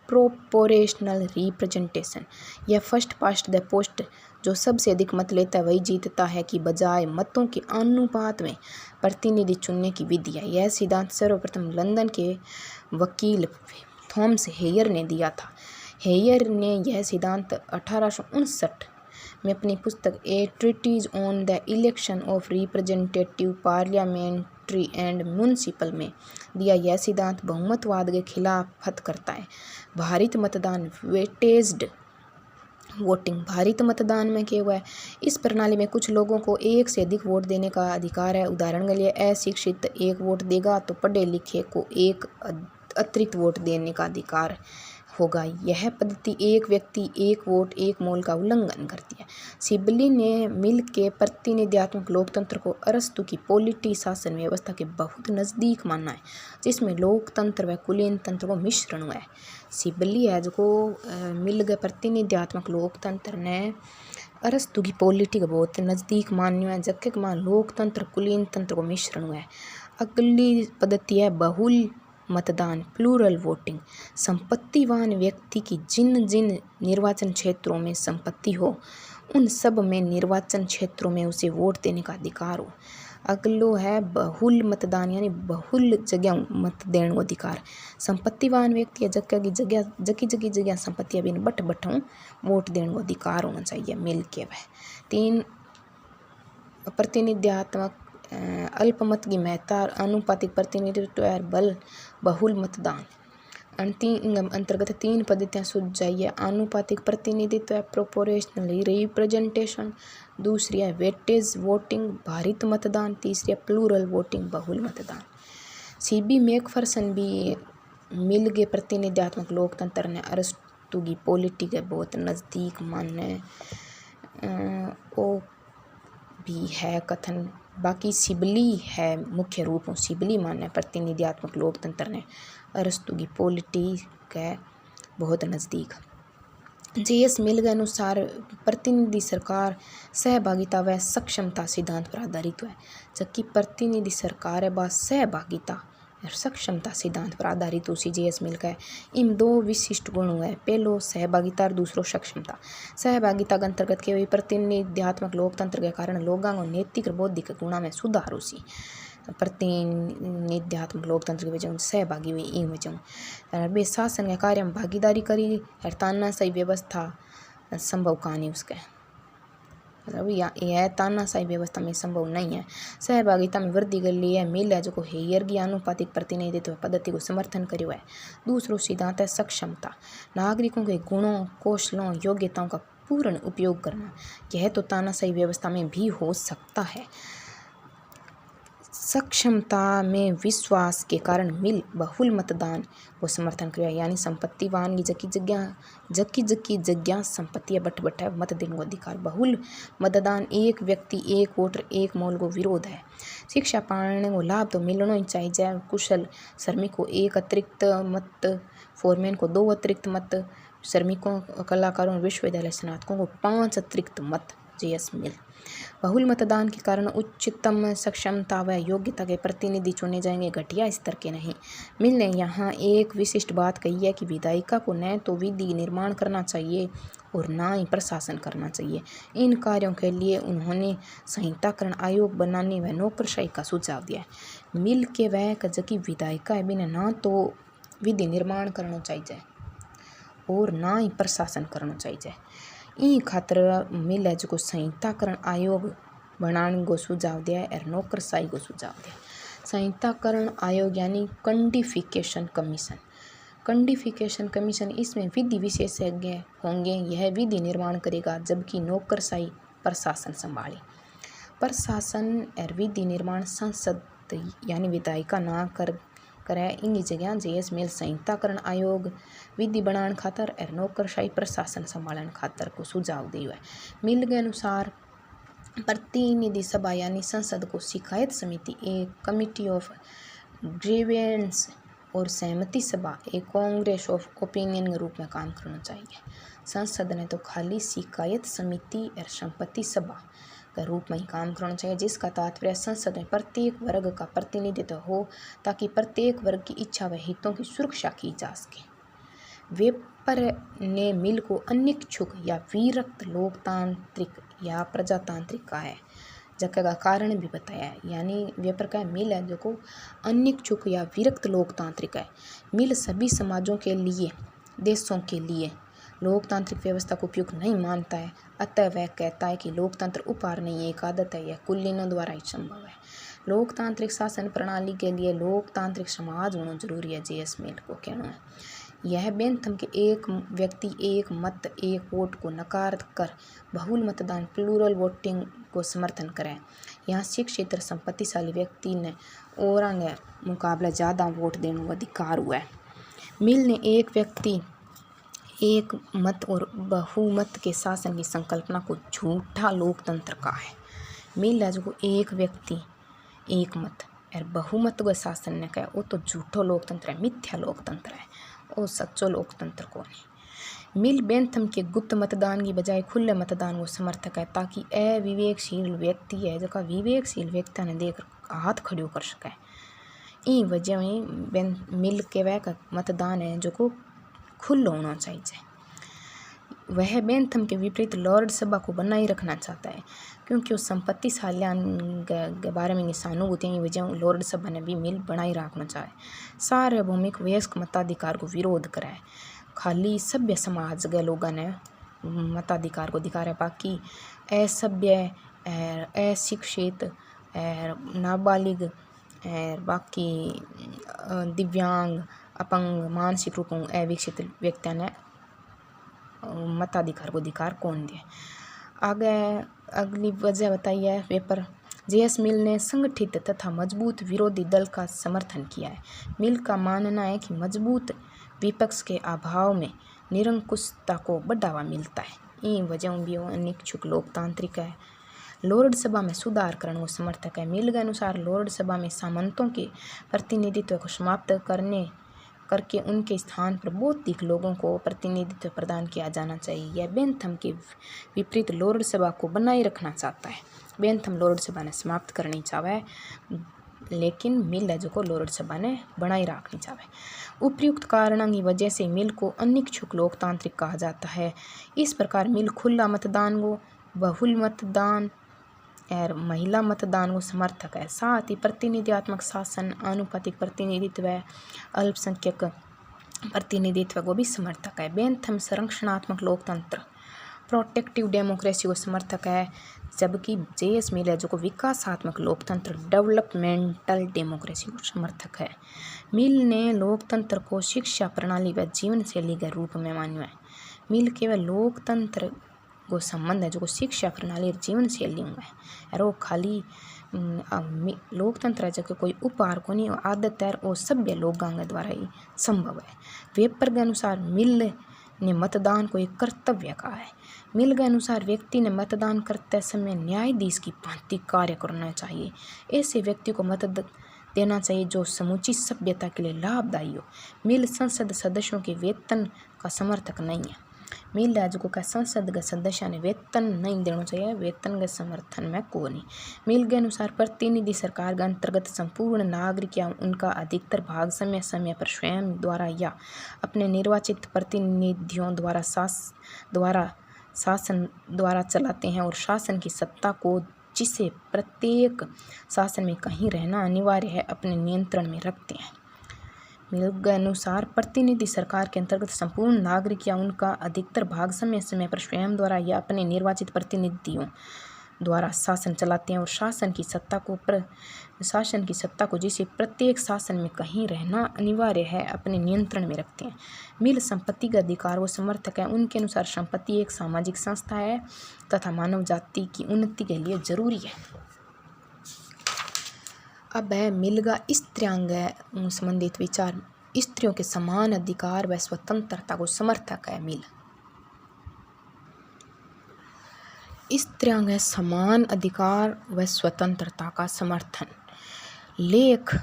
प्रोपोर्शनल रिप्रेजेंटेशन। यह फर्स्ट पास्ट द पोस्ट, जो सबसे अधिक मत लेता है वही जीतता है की बजाय मतों के अनुपात में प्रतिनिधि चुनने की विधि है। यह सिद्धांत सर्वप्रथम लंदन के वकील थॉमस हेयर ने दिया था। हेयर ने यह सिद्धांत 1859 में अपनी पुस्तक a treatise on the election of representative parliamentary and municipal में दिया। यह सिद्धांत बहुमतवाद के खिलाफत करता है। भारित मतदान वेटेज्ड वोटिंग। भारित मतदान में क्या हुआ है, इस प्रणाली में कुछ लोगों को एक से अधिक वोट देने का अधिकार है। उदाहरण के लिए अशिक्षित 1 वोट देगा तो पढ़े लिखे को 1 अतिरिक्त वोट देने का अधिकार होगा। यह पद्धति एक व्यक्ति एक वोट एक मोल का उल्लंघन करती है। सिबली ने मिल के प्रतिनिधित्वात्मक लोकतंत्र को अरस्तु की पोलिटी शासन व्यवस्था के बहुत नज़दीक माना है, जिसमें लोकतंत्र व कुलीन तंत्र को मिश्रण हुआ है। सिबली है जो मिल के प्रतिनिधित्वात्मक लोकतंत्र ने अरस्तु की पोलिटी के बहुत नज़दीक मान्यो है, जबकि लोकतंत्र कुलीन तंत्र को मिश्रण हुआ है। अगली पद्धति है बहुल मतदान प्लूरल वोटिंग। संपत्तिवान व्यक्ति की जिन जिन निर्वाचन क्षेत्रों में संपत्ति हो उन सब में निर्वाचन क्षेत्रों में उसे वोट देने का अधिकार हो। अगलो है बहुल मतदान यानी बहुल जगह मत देने को अधिकार। संपत्तिवान व्यक्ति जगह जगह संपत्तियाँ बिन बट बटों वोट देने को अधिकार होना चाहिए मिल के। वह 3 प्रतिनिधित्वात्मक अल्पमत की महत्ता और अनुपातिक प्रतिनिधित्व और बल बहुल मतदान अंतर्गत 3 पद्धतियाँ सुझाई है। अनुपातिक प्रतिनिधित्व प्रोपोर्शनल रिप्रेजेंटेशन, दूसरी है वेटेज वोटिंग भारित मतदान, तीसरी है प्लूरल वोटिंग बहुल मतदान। सीबी मैकफरसन भी मिल के प्रतिनिधित्वात्मक लोकतंत्र ने अरस्तु की पोलिटी के बहुत नज़दीक माने ओ भी है कथन। बाकी सिबली है मुख्य रूप में सिबली माने प्रतिनिधित्वात्मक लोकतंत्र ने अरस्तु की पोलिटी के बहुत नज़दीक। जे.एस. मिल के अनुसार प्रतिनिधि सरकार सहभागिता व सक्षमता सिद्धांत पर आधारित है, जबकि प्रतिनिधि सरकार है वह सहभागिता और सक्षमता सिद्धांत पर आधारित उसी जे.एस. मिल का है। इन 2 विशिष्ट गुण हुए, पहलो सहभागिता और दूसरो सक्षमता। सहभागिता के अंतर्गत केवल प्रतिनिधित्वात्मक लोकतंत्र के कारण लोगों को नैतिक और बौद्धिक गुणों में सुधार उसी प्रतिनिधित्वात्मक लोकतंत्र की वजह सहभागी हुई इन वजह बे शासन के कार्य में भागीदारी करी और तानाशाही व्यवस्था संभव कहानी उसके मतलब यह तानाशाही व्यवस्था में संभव नहीं है। सहभागिता में वृद्धि के लिए मिल है जो हेयर की आनुपातिक प्रतिनिधित्व पद्धति को समर्थन करियो है। दूसरो सिद्धांत है सक्षमता, नागरिकों के गुणों कौशलों योग्यताओं का पूर्ण उपयोग करना। यह तो तानाशाही व्यवस्था में भी हो सकता है। सक्षमता में विश्वास के कारण मिल बहुल मतदान को समर्थन किया, यानी संपत्तिवान की जकी जगह संपत्तियाँ बट है मत देने को अधिकार। बहुल मतदान एक व्यक्ति एक वोटर एक मोल को विरोध है। शिक्षा पाने को लाभ तो मिलना ही चाहिए। जय कुशल श्रमिक को 1 अतिरिक्त मत, फोरमैन को 2 अतिरिक्त मत, श्रमिकों कलाकारों विश्वविद्यालय स्नातकों को 5 अतिरिक्त मत। जे.एस. मिल बहुल मतदान के कारण उच्चतम सक्षमता व योग्यता के प्रतिनिधि चुने जाएंगे, घटिया स्तर के नहीं। मिल ने यहाँ एक विशिष्ट बात कही है कि विधायिका को न तो विधि निर्माण करना चाहिए और न ही प्रशासन करना चाहिए। इन कार्यों के लिए उन्होंने संहिताकरण आयोग बनाने व नौकरशाही का सुझाव दिया है। मिल के वह जबकि विधायिका है बिना ना तो विधि निर्माण करना चाहिए और ना ही प्रशासन करना चाहिए। ई खातर मिल है जो संहिताकरण आयोग बनाने को सुझाव दिया है और नौकरशाही को सुझाव दिया। संहिताकरण आयोग यानी कंडिफिकेशन कमीशन। कंडिफिकेशन कमीशन इसमें विधि विशेषज्ञ होंगे, यह विधि निर्माण करेगा, जबकि नौकरशाही प्रशासन संभाले। प्रशासन और विधि निर्माण संसद यानी विधायिका ना करे इन जगह जे.एस. मिल संहिताकरण आयोग विधि बनाने खातर और नौकरशाही प्रशासन संभालने खातर को सुझाव दिया है। मिल के अनुसार प्रतिनिधि सभा यानी संसद को शिकायत समिति एक कमिटी ऑफ ग्रीवेंस और सहमति सभा एक कांग्रेस ऑफ ओपिनियन के रूप में काम करना चाहिए। संसद ने तो खाली शिकायत समिति और संपत्ति सभा के रूप में ही काम करना चाहिए, जिसका तात्पर्य संसद में प्रत्येक वर्ग का प्रतिनिधित्व हो ताकि प्रत्येक वर्ग की इच्छा व हितों की सुरक्षा की जा सके। वेपर ने मिल को अनिच्छुक या विरक्त लोकतांत्रिक या प्रजातांत्रिक कहा है, जगह कारण भी बताया है। यानी वेपर का मिल है जो को अनिच्छुक या विरक्त लोकतांत्रिक है। मिल सभी समाजों के लिए देशों के लिए लोकतांत्रिक व्यवस्था को उपयुक्त नहीं मानता है, अतः वह कहता है कि लोकतंत्र उपहार नहीं एक आदत है, यह कुलीनों द्वारा ही संभव है। लोकतांत्रिक शासन प्रणाली के लिए लोकतांत्रिक समाज होना जरूरी है, जे.एस. मिल को कहना है। यह बेंथम के एक व्यक्ति एक मत एक वोट को नकार कर बहुल मतदान प्लूरल वोटिंग को समर्थन करें। यहाँ शिक्षित संपत्तिशाली व्यक्ति ने और मुकाबला ज़्यादा वोट देने का अधिकार हुआ है। मिल ने एक व्यक्ति एक मत और बहुमत के शासन की संकल्पना को झूठा लोकतंत्र का है। मिल है जो एक व्यक्ति एक मत और बहुमत का शासन ने कहा वो तो झूठो लोकतंत्र है, मिथ्या लोकतंत्र है, वो सच्चो लोकतंत्र को नहीं। मिल बेंथम के गुप्त मतदान की बजाय खुले मतदान को समर्थक है, ताकि अविवेकशील व्यक्ति है जो विवेकशील व्यक्ति ने देख हाथ खड़ो कर सके। ई वजह में मिल के वह मतदान है जो को खुला होना चाहिए। वह बेंथम के विपरीत लॉर्ड सभा को बनाए रखना चाहता है, क्योंकि वो संपत्ति साल्यान के बारे में सहानुभूति वजह लॉर्ड सभा ने भी मिल बनाए रखना चाहे। सार्वभौमिक वयस्क मताधिकार को विरोध कराए, खाली सभ्य समाज के लोगों ने मताधिकार को अधिकार है, बाकी असभ्य अशिक्षित नाबालिग बाकी दिव्यांग अपंग मानसिक रूपों अविकसित व्यक्तियों ने मताधिकार को अधिकार कौन दिए। आगे अगली वजह बताइए पेपर। जेएस मिल ने संगठित तथा मजबूत विरोधी दल का समर्थन किया है। मिल का मानना है कि मजबूत विपक्ष के अभाव में निरंकुशता को बढ़ावा मिलता है। इन वजहों भी अनिच्छुक लोकतांत्रिक है। लॉर्ड सभा में सुधार करने को समर्थक है। मिल के अनुसार लॉर्ड सभा में सामंतों के प्रतिनिधित्व को समाप्त करके उनके स्थान पर बौद्धिक लोगों को प्रतिनिधित्व प्रदान किया जाना चाहिए। यह बेंथम के विपरीत लॉर्ड सभा को बनाए रखना चाहता है। बेंथम लॉर्ड सभा ने समाप्त करनी चाहे, लेकिन मिल है जो लॉर्ड सभा ने बनाए रखनी चाहे। उपयुक्त कारणों की वजह से मिल को अनिच्छुक लोकतांत्रिक कहा जाता है। इस प्रकार मिल खुला मतदान को, बहुल मतदान और महिला मतदान को समर्थक है। साथ ही प्रतिनिधित्वात्मक शासन, आनुपातिक प्रतिनिधित्व, अल्पसंख्यक प्रतिनिधित्व को भी समर्थक है। बेंथम संरक्षणात्मक लोकतंत्र प्रोटेक्टिव डेमोक्रेसी को समर्थक है, जबकि जेएस मिल है जो विकासात्मक लोकतंत्र डेवलपमेंटल डेमोक्रेसी को समर्थक है। मिल ने लोकतंत्र को शिक्षा प्रणाली व जीवन शैली के रूप में माना है। मिल केवल लोकतंत्र को संबंध है जो शिक्षा प्रणाली और जीवन शैली में है, और वो खाली लोकतंत्र है जो कोई उपहार को नहीं, आदत है और सभ्य लोगों के द्वारा ही संभव है। वेपर के अनुसार मिल ने मतदान को एक कर्तव्य कहा है। मिल के अनुसार व्यक्ति ने मतदान करते समय न्यायाधीश की भांति कार्य करना चाहिए। ऐसे व्यक्ति को मत देना चाहिए जो समूची सभ्यता के लिए लाभदायी हो। मिल संसद सदस्यों के वेतन का समर्थक नहीं है। मिल राज्य को संसद के सदस्य ने वेतन नहीं देना चाहिए, वेतन के समर्थन में को नहीं। मिल के अनुसार प्रतिनिधि सरकार के अंतर्गत संपूर्ण नागरिक या उनका अधिकतर भाग समय समय पर स्वयं द्वारा या अपने निर्वाचित प्रतिनिधियों द्वारा शासन द्वारा चलाते हैं, और शासन की सत्ता को, जिसे प्रत्येक शासन में कहीं रहना अनिवार्य है, अपने नियंत्रण में रखते हैं। मिल के अनुसार प्रतिनिधि सरकार के अंतर्गत संपूर्ण नागरिक या उनका अधिकतर भाग समय समय पर स्वयं द्वारा या अपने निर्वाचित प्रतिनिधियों द्वारा शासन चलाते हैं, और शासन की सत्ता को जिसे प्रत्येक शासन में कहीं रहना अनिवार्य है, अपने नियंत्रण में रखते हैं। मिल संपत्ति के अधिकार वो समर्थक है। उनके अनुसार संपत्ति एक सामाजिक संस्था है तथा मानव जाति की उन्नति के लिए जरूरी है। अब है मिल का स्त्रियांग संबंधित विचार। स्त्रियों के समान अधिकार व स्वतंत्रता को समर्थक है मिल। स्त्रियांग समान अधिकार व स्वतंत्रता का समर्थन। लेख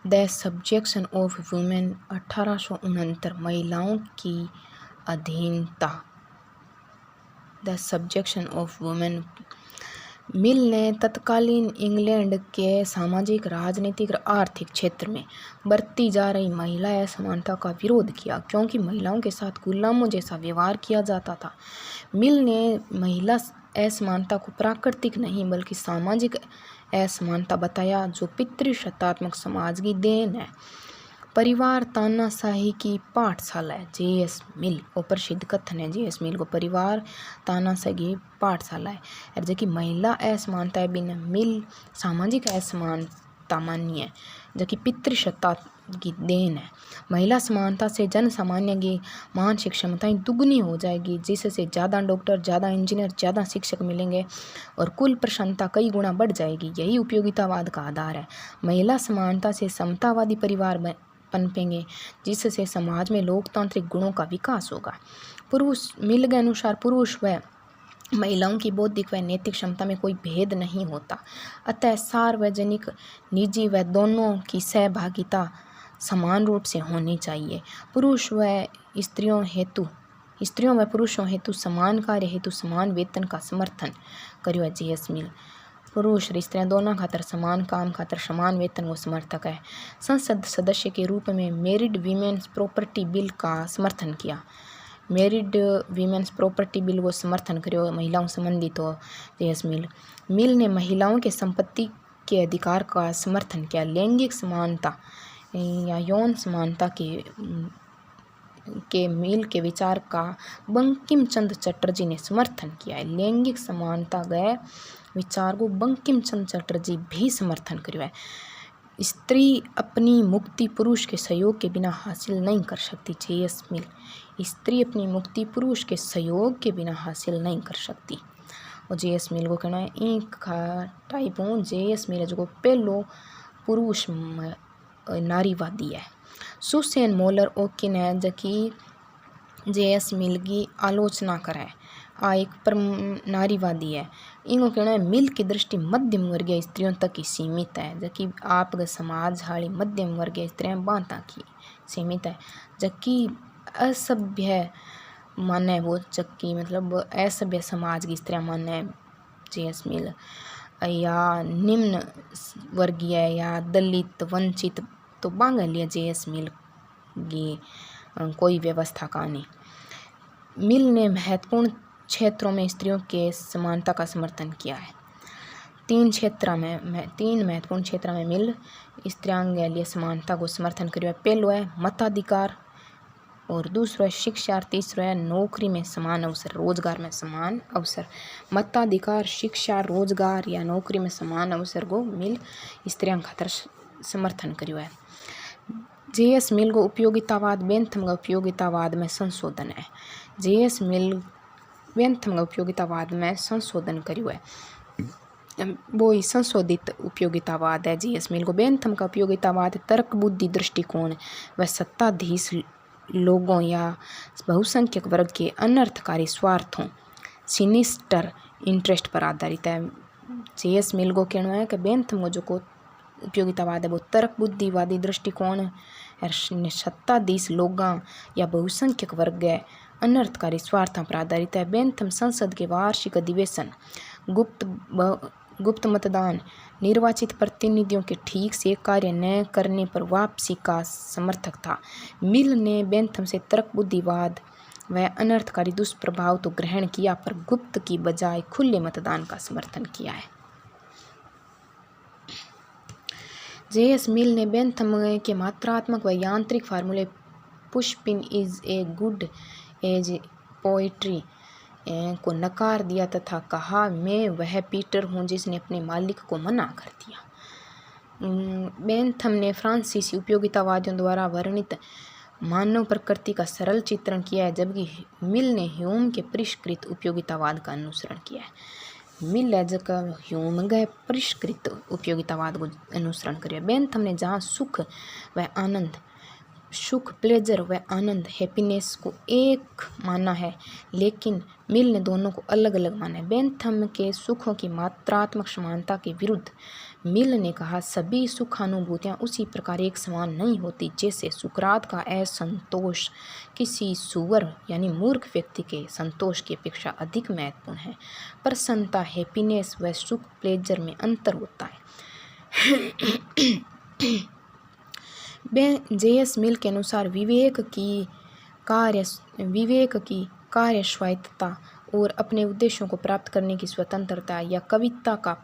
द सब्जेक्शन ऑफ वुमेन 1869 महिलाओं की अधीनता। The subjection of women. Mill ने तत्कालीन इंग्लैंड के सामाजिक, राजनीतिक और आर्थिक क्षेत्र में बढ़ती जा रही महिला असमानता का विरोध किया, क्योंकि महिलाओं के साथ गुलामों जैसा व्यवहार किया जाता था। मिल ने महिला असमानता को प्राकृतिक नहीं बल्कि सामाजिक असमानता बताया, जो पितृसत्तात्मक समाज की देन है। परिवार तानाशाही की पाठशाला है। जेएस मिल और प्रसिद्ध कथन है जेएस मिल को परिवार तानाशाही की पाठशाला है, और जो कि महिला असमानता है बिना मिल सामाजिक असमानता मान्य है, जो कि पितृसत्ता की देन है। महिला समानता से जन सामान्य की मानसिक क्षमताएं दुगनी हो जाएगी, जिससे ज़्यादा डॉक्टर, ज़्यादा इंजीनियर, ज़्यादा शिक्षक मिलेंगे और कुल प्रसन्नता कई गुना बढ़ जाएगी। यही उपयोगितावाद का आधार है। महिला समानता से समतावादी परिवार पनपेंगे, जिससे समाज में लोकतांत्रिक गुणों का विकास होगा। मिल के अनुसार पुरुष व महिलाओं की बौद्धिक व नैतिक क्षमता में कोई भेद नहीं होता, अतः सार्वजनिक, निजी व दोनों की सहभागिता समान रूप से होनी चाहिए। स्त्रियों व पुरुषों हेतु समान कार्य हेतु समान वेतन का समर्थन करियो है जे.एस. मिल। पुरुष और स्त्रियां दोनों खातर समान काम खातर समान वेतन को समर्थक है। संसद सदस्य के रूप में मैरिड वीमेन्स प्रॉपर्टी बिल का समर्थन किया। मैरिड वीमेन्स प्रॉपर्टी बिल को समर्थन करियो महिलाओं संबंधित हो जे.एस. मिल। मिल ने महिलाओं के संपत्ति के अधिकार का समर्थन किया। लैंगिक समानता या यौन समानता के मिल के विचार का बंकिम चंद्र चटर्जी ने समर्थन किया है। लैंगिक समानता गए विचार को बंकिम चंद्र चटर्जी भी समर्थन करियो है। स्त्री अपनी मुक्ति पुरुष के सहयोग के बिना हासिल नहीं कर सकती जे.एस. मिल। स्त्री अपनी मुक्ति पुरुष के सहयोग के बिना हासिल नहीं कर सकती। और जे.एस. मिल को कहना है एक टाइप हूँ जे.एस. मिल जो पहलो पुरुष नारीवादी है। सुसेन मोलर ओकिन है जबकि जे.एस. मिल की आलोचना करे आ एक नारीवादी है। इनको कहना है मिल की दृष्टि मध्यम वर्गीय स्त्रियों तक ही सीमित है, जबकि आपका समाज हाली मध्यम वर्गीय स्त्रियां बांता की सीमित है। जबकि असभ्य माने वो जबकि मतलब असभ्य समाज की स्त्रियां माने जे.एस. मिल या निम्न वर्गीय या दलित वंचित तो बांगे लिए जे.एस. मिल की कोई व्यवस्था का नहीं। मिल ने महत्वपूर्ण क्षेत्रों में स्त्रियों के समानता का समर्थन किया है। तीन महत्वपूर्ण क्षेत्रों में मिल स्त्रियों के लिए समानता को समर्थन करियो है। पहलो है मताधिकार और दूसरो है शिक्षा और तीसरो है नौकरी में समान अवसर, रोजगार में समान अवसर। मताधिकार, शिक्षा, रोजगार या नौकरी में समान अवसर को मिल स्त्रियों खातर समर्थन करियो है। जे.एस. मिल को उपयोगितावाद बेंथम का उपयोगितावाद में संशोधन है। जे.एस. मिल बेंथम का उपयोगितावाद में संशोधन करियो है। वो ही संशोधित उपयोगितावाद है जे.एस. मिल को। बेंथम का उपयोगितावाद तर्क बुद्धि दृष्टिकोण व सत्ताधीश लोगों या बहुसंख्यक वर्ग के अनर्थकारी स्वार्थों सिनिस्टर इंटरेस्ट पर आधारित है। जे.एस. मिल को कहना है कि बेंथम को जो को उपयोगितावाद है वो तर्क बुद्धिवादी दृष्टिकोण और सत्ताधीश लोगों या बहुसंख्यक वर्ग है अनर्थकारी स्वार्थों पर आधारित है। बेंथम संसद के वार्षिक अधिवेशन, गुप्त मतदान, निर्वाचित प्रतिनिधियों के ठीक से कार्य न करने पर वापसी का समर्थक था। मिल ने बेंथम से तर्क बुद्धिवाद व अनर्थकारी दुष्प्रभाव तो ग्रहण किया पर गुप्त की बजाय खुले मतदान का समर्थन किया है। जे.एस. मिल ने बेंथम के मात्रात्मक व यांत्रिक फार्मूले pushpin is a good as poetry को नकार दिया तथा कहा मैं वह पीटर हूँ जिसने अपने मालिक को मना कर दिया। बेंथम ने फ्रांसीसी उपयोगितावादियों द्वारा वर्णित मानव प्रकृति का सरल चित्रण किया है, जबकि मिल ने ह्यूम के परिष्कृत उपयोगितावाद का अनुसरण किया है। मिल है जगह ह्यूम गए परिष्कृत उपयोगितावाद को अनुसरण करिए। बेंथम ने जहाँ सुख प्लेजर व आनंद हैप्पीनेस को एक माना है, लेकिन मिल ने दोनों को अलग अलग माना है। बेंथम के सुखों की मात्रात्मक समानता के विरुद्ध मिल ने कहा सभी सुखानुभूतियाँ उसी प्रकार एक समान नहीं होती जैसे सुकरात का असंतोष किसी सुअर यानी मूर्ख व्यक्ति के संतोष की अपेक्षा अधिक महत्वपूर्ण है। प्रसन्नता, हैप्पीनेस व सुख प्लेजर में अंतर होता है। जे.एस. मिल के अनुसार विवेक की कार्य स्वायत्तता और अपने उद्देश्यों को प्राप्त करने की स्वतंत्रता या कविता का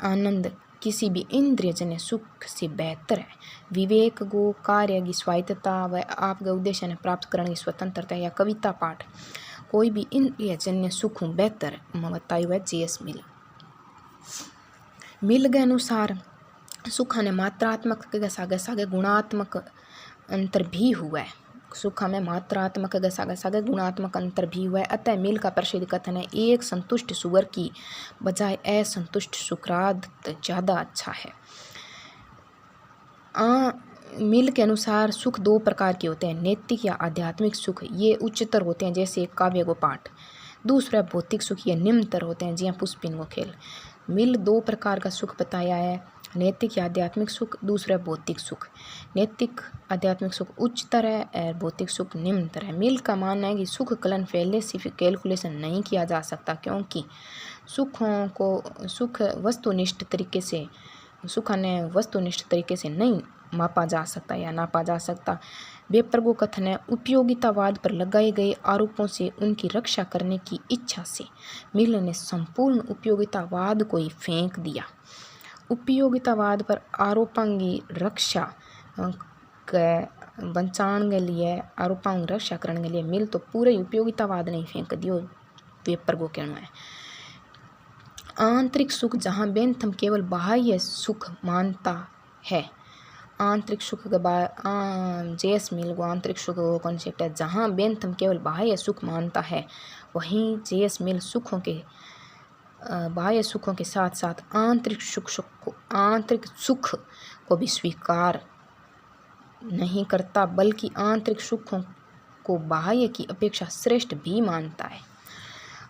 आनंद किसी भी इंद्रियजन्य सुख से बेहतर है। विवेक को कार्य की स्वायत्तता व आपके उद्देश्य ने प्राप्त करने की स्वतंत्रता या कविता पाठ कोई भी इंद्रियजन्य सुख बेहतर बताया हुआ जे.एस. मिल के अनुसार सुख ने मात्रात्मक के सागे गुणात्मक अंतर भी हुआ है। सुख में मात्रात्मक के सागे गुणात्मक अंतर भी हुआ है। अतः मिल का प्रसिद्ध कथन है एक संतुष्ट सुअर की बजाय असंतुष्ट सुकरात ज़्यादा अच्छा है। मिल के अनुसार सुख दो प्रकार के होते हैं, नैतिक या आध्यात्मिक सुख, ये उच्चतर होते हैं जैसे काव्य को पाठ। दूसरा भौतिक सुख, ये निम्नतर होते हैं जिया पुष्पिन को खेल। मिल दो प्रकार का सुख बताया है, नैतिक या आध्यात्मिक सुख, दूसरा भौतिक सुख। नैतिक आध्यात्मिक सुख उच्चतर है और भौतिक सुख निम्नतर है। मिल का मानना है कि सुख कलन पहले से कैलकुलेशन नहीं किया जा सकता, क्योंकि सुख वस्तुनिष्ठ तरीके से वस्तुनिष्ठ तरीके से नहीं मापा जा सकता या नापा जा सकता। वेपर को कथन है, उपयोगितावाद पर लगाए गए आरोपों से उनकी रक्षा करने की इच्छा से मिल ने संपूर्ण उपयोगितावाद को ही फेंक दिया। उपयोगितावाद पर आरोपों की रक्षा बचाने के लिए, आरोपों की रक्षा करने के लिए मिल तो पूरे उपयोगितावाद नहीं फेंक दियो, वेपर को कहना है। आंतरिक सुख, जहाँ बेंथम केवल बाह्य सुख मानता है, आंतरिक सुख के जेएस मिल को आंतरिक सुख का कॉन्सेप्ट है, जहाँ बेंथम केवल बाह्य सुख मानता है, वहीं जेएस मिल बाह्य सुखों के साथ साथ आंतरिक सुख को भी स्वीकार नहीं करता, बल्कि आंतरिक सुखों को बाह्य की अपेक्षा श्रेष्ठ भी मानता है।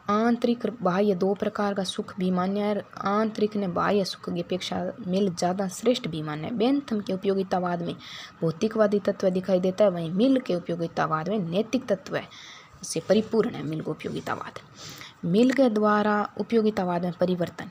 आंतरिक बाह्य दो प्रकार का सुख भी मान्य है, आंतरिक ने बाह्य सुख की अपेक्षा मिल ज़्यादा श्रेष्ठ भी मान्य है। बेंथम के उपयोगितावाद में भौतिकवादी तत्व दिखाई देता है, वहीं मिल के उपयोगितावाद में नैतिक तत्व से परिपूर्ण है मिल को उपयोगितावाद। मिल के द्वारा उपयोगितावाद में परिवर्तन,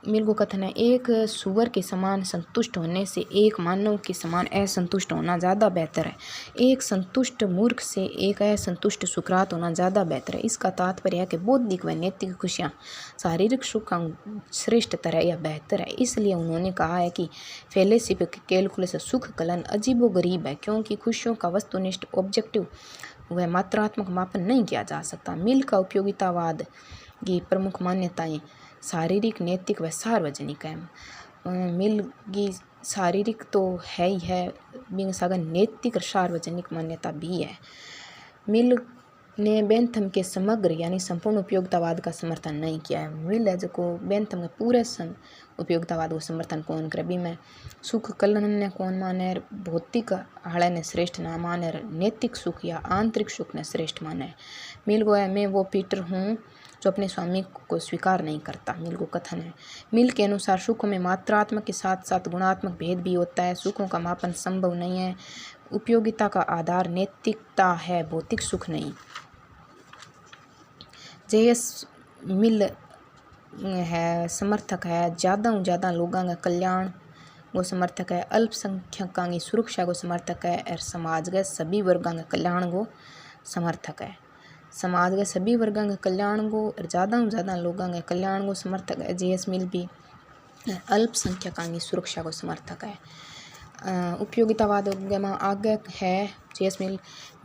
मिल को कथन है, एक सुअर के समान संतुष्ट होने से एक मानव के समान असंतुष्ट होना ज़्यादा बेहतर है। एक संतुष्ट मूर्ख से एक असंतुष्ट सुकरात होना ज़्यादा बेहतर है। इसका तात्पर्य है कि बौद्धिक व नैतिक खुशियाँ शारीरिक सुख का श्रेष्ठतर है या बेहतर है। इसलिए उन्होंने कहा है कि फेलोशिप कैलकुलस सुख कलन अजीबोगरीब है, क्योंकि खुशियों का वस्तुनिष्ठ ऑब्जेक्टिव व मात्रात्मक मापन नहीं किया जा सकता। मिल का उपयोगितावाद की प्रमुख मान्यताएं शारीरिक, नैतिक व सार्वजनिक है। मिल की शारीरिक तो है ही है, नैतिक और सार्वजनिक मान्यता भी है। मिल ने बेंथम के समग्र यानी संपूर्ण उपयोगितावाद का समर्थन नहीं किया है। मिल है जो बेंथम के पूरे उपयोगितावाद को समर्थन कौन करे, भी मैं सुख कलन ने कौन माने, भौतिक हाड़े ने श्रेष्ठ ना माने, नैतिक सुख या आंतरिक सुख ने श्रेष्ठ माने। मिल को है, मैं वो पीटर हूँ जो अपने स्वामी को स्वीकार नहीं करता, मिल को कथन है। मिल के अनुसार सुखों में मात्रात्मक के साथ साथ गुणात्मक भेद भी होता है। सुखों का मापन संभव नहीं है। उपयोगिता का आधार नैतिकता है, भौतिक सुख नहीं। जेएस मिल है समर्थक है ज़्यादा लोगों का कल्याण को समर्थक है, अल्पसंख्यकों की सुरक्षा को समर्थक है और समाज के सभी वर्गों के कल्याण को समर्थक है। समाज के सभी वर्गों के कल्याण को और ज़्यादा लोगों के कल्याण को समर्थक है। जेएस मिल भी अल्पसंख्यकों की सुरक्षा को समर्थक है। उपयोगितावाद में आगे है जेएस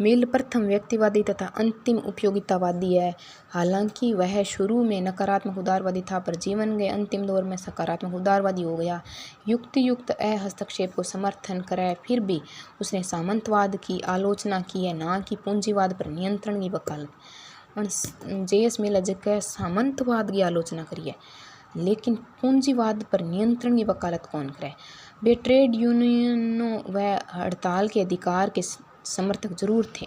मिल प्रथम व्यक्तिवादी तथा अंतिम उपयोगितावादी है। हालांकि वह शुरू में नकारात्मक उदारवादी था, पर जीवन के अंतिम दौर में सकारात्मक उदारवादी हो गया। युक्त हस्तक्षेप को समर्थन करे, फिर भी उसने सामंतवाद की आलोचना की है, ना कि पूंजीवाद पर नियंत्रण की वकालत। जेएस मिल जगह सामंतवाद की आलोचना करी है, लेकिन पूंजीवाद पर नियंत्रण की वकालत कौन करे। वे ट्रेड यूनियनों व हड़ताल के अधिकार के समर्थक जरूर थे।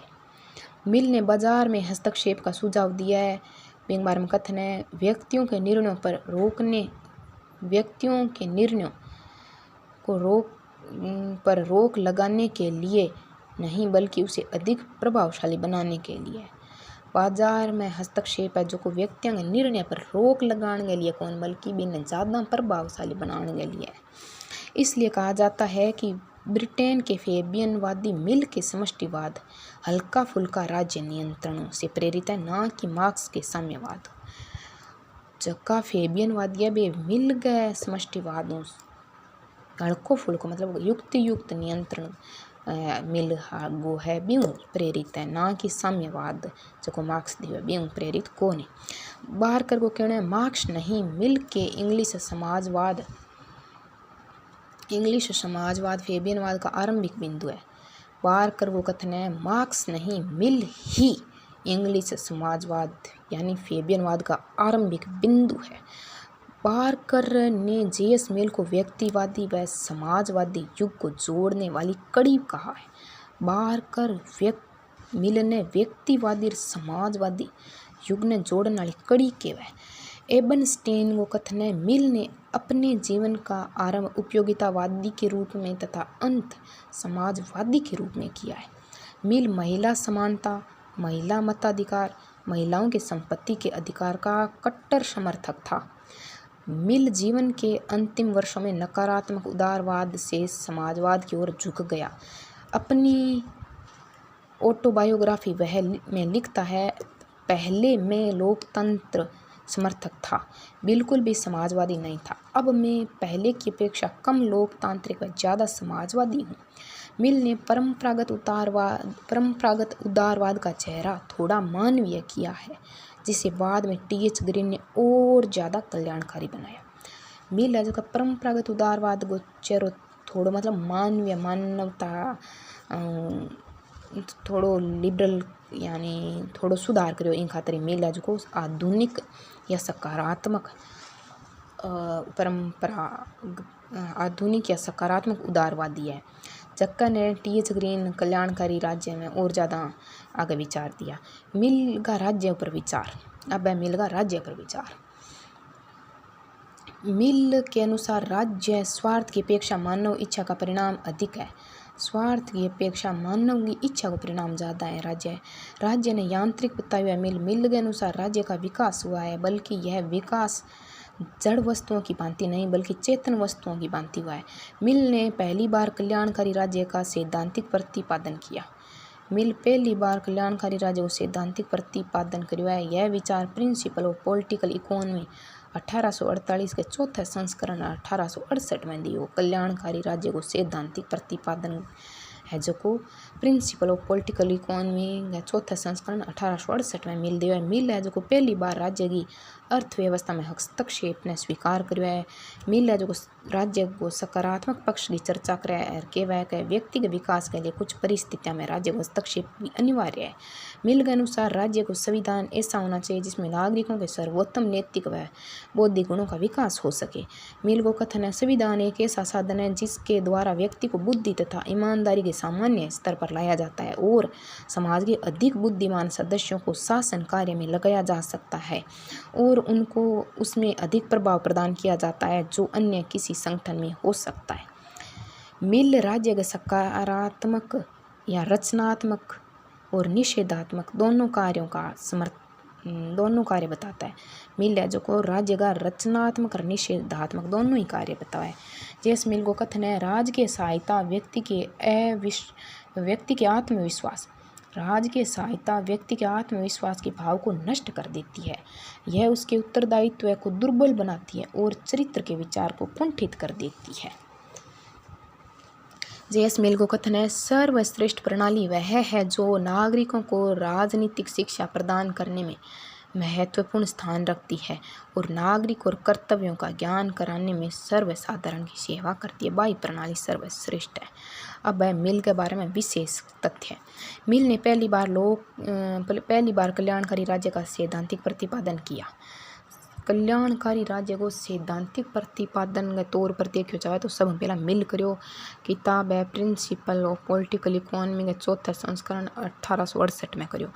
मिल ने बाजार में हस्तक्षेप का सुझाव दिया है। एक बार में कथन है, व्यक्तियों के निर्णयों पर रोक लगाने के लिए नहीं, बल्कि उसे अधिक प्रभावशाली बनाने के लिए। बाजार में हस्तक्षेप है जो को व्यक्तियों के निर्णय पर रोक लगाने के लिए कौन, बल्कि भी ज़्यादा प्रभावशाली बनाने के लिए। इसलिए कहा जाता है कि ब्रिटेन के फेबियनवादी मिल के समष्टिवाद हल्का फुल्का राज्य नियंत्रणों से प्रेरित है, ना कि मार्क्स के साम्यवाद। जबका फेबियनवादी भी मिल गए समष्टिवादों हल्को फुल्को मतलब युक्त नियंत्रण मिल गो है ब्यूँ प्रेरित है, ना कि साम्यवाद जो मार्क्स दिए ब्यूँ प्रेरित को नहीं। बारकर को कहना है, मार्क्स नहीं, मिल के इंग्लिश समाजवाद फेबियनवाद का आरंभिक बिंदु है। बारकर वो कथन है, मार्क्स नहीं, मिल ही इंग्लिश समाजवाद यानी फेबियनवाद का आरंभिक बिंदु है। पार्कर ने जे.एस. मिल को व्यक्तिवादी व समाजवादी युग को जोड़ने वाली कड़ी कहा है। मिल ने व्यक्तिवादी और समाजवादी युग ने जोड़ने वाली कड़ी केवे। एबनस्टीन को कथन है, मिल ने अपने जीवन का आरंभ उपयोगितावादी के रूप में तथा अंत समाजवादी के रूप में किया है। मिल महिला समानता, महिला मताधिकार, महिलाओं के संपत्ति के अधिकार का कट्टर समर्थक था। मिल जीवन के अंतिम वर्षों में नकारात्मक उदारवाद से समाजवाद की ओर झुक गया। अपनी ऑटोबायोग्राफी में लिखता है, पहले मैं लोकतंत्र समर्थक था, बिल्कुल भी समाजवादी नहीं था। अब मैं पहले की अपेक्षा कम लोकतांत्रिक व ज़्यादा समाजवादी हूँ। मिल ने परंपरागत उदारवाद का चेहरा थोड़ा मानवीय किया है, जिसे बाद में टी.एच. ग्रीन ने और ज़्यादा कल्याणकारी बनाया। मिल है जो परंपरागत उदारवाद को चेहरो थोड़ो मतलब मानवीय, मानवता, थोड़ो लिबरल यानी थोड़ो सुधार करो। इन खातर मिल है जो आधुनिक या सकारात्मक आधुनिक या सकारात्मक उदारवादी है। जक्का ने टी.एच. ग्रीन कल्याणकारी राज्य में और ज़्यादा आगे विचार दिया। मिल का राज्य पर विचार। अब है मिल का राज्य पर विचार। मिल के अनुसार राज्य स्वार्थ की अपेक्षा मानव इच्छा का परिणाम अधिक है। स्वार्थ की अपेक्षा मानव की इच्छा का परिणाम ज़्यादा है। राज्य ने यांत्रिक बताया। मिल के अनुसार राज्य का विकास हुआ है, बल्कि यह विकास जड़ वस्तुओं की भांति नहीं बल्कि चेतन वस्तुओं की भांति हुआ है। मिल ने पहली बार कल्याणकारी राज्य का सैद्धांतिक प्रतिपादन किया। मिल पहली बार कल्याणकारी राज्य को सैद्धांतिक प्रतिपादन करियो है। यह विचार प्रिंसिपल ऑफ पॉलिटिकल इकोनॉमी 1848 के चौथे संस्करण 1868 में दियो। कल्याणकारी राज्य को सैद्धांतिक प्रतिपादन है जो को प्रिंसिपल ऑफ पॉलिटिकल इकोनॉमी का चौथा संस्करण 1868 में मिल दियो है। मिल है जो को पहली बार राज्य की अर्थव्यवस्था में हस्तक्षेप ने स्वीकार करियो है। मिल है जो को राज्य को सकारात्मक पक्ष की चर्चा करे और कहवा है व्यक्ति के विकास के लिए कुछ परिस्थितियों में राज्य को हस्तक्षेप भी अनिवार्य है। मिल के अनुसार राज्य को संविधान ऐसा होना चाहिए जिसमें नागरिकों के सर्वोत्तम नैतिक व बौद्धिक गुणों का विकास हो सके। मिल को कथन है, संविधान एक ऐसा साधन है जिसके द्वारा व्यक्ति को बुद्धि तथा ईमानदारी के सामान्य स्तर पर लाया जाता है और समाज के अधिक बुद्धिमान सदस्यों को शासन कार्य में लगाया जा सकता है और उनको उसमें अधिक प्रभाव प्रदान किया जाता है जो अन्य किसी संगठन में हो सकता है। मिल राज्य के सकारात्मक या रचनात्मक और निषेधात्मक दोनों कार्य बताता है। मिल है जो को राज्य का रचनात्मक और निषेधात्मक दोनों ही कार्य बतावा है। जैस मिल को कथन है, राजकीय सहायता व्यक्ति के आत्मविश्वास के भाव को नष्ट कर देती है। यह उसके उत्तरदायित्व को दुर्बल बनाती है और चरित्र के विचार को कुंठित कर देती है। जे.एस. मिल को कथन है, सर्वश्रेष्ठ प्रणाली वह है जो नागरिकों को राजनीतिक शिक्षा प्रदान करने में महत्वपूर्ण स्थान रखती है और नागरिक और कर्तव्यों का ज्ञान कराने में सर्वसाधारण की सेवा करती है। बाई प्रणाली सर्वश्रेष्ठ है। अब है मिल के बारे में विशेष तथ्य। मिल ने पहली बार कल्याणकारी राज्य का सैद्धांतिक प्रतिपादन किया। कल्याणकारी राज्य को सैद्धांतिक प्रतिपादन के तौर पर देखो जाए तो सब पहला मिल करियो। किताब है प्रिंसिपल ऑफ पॉलिटिकल इकोनॉमी के चौथा संस्करण 1868 में करियो।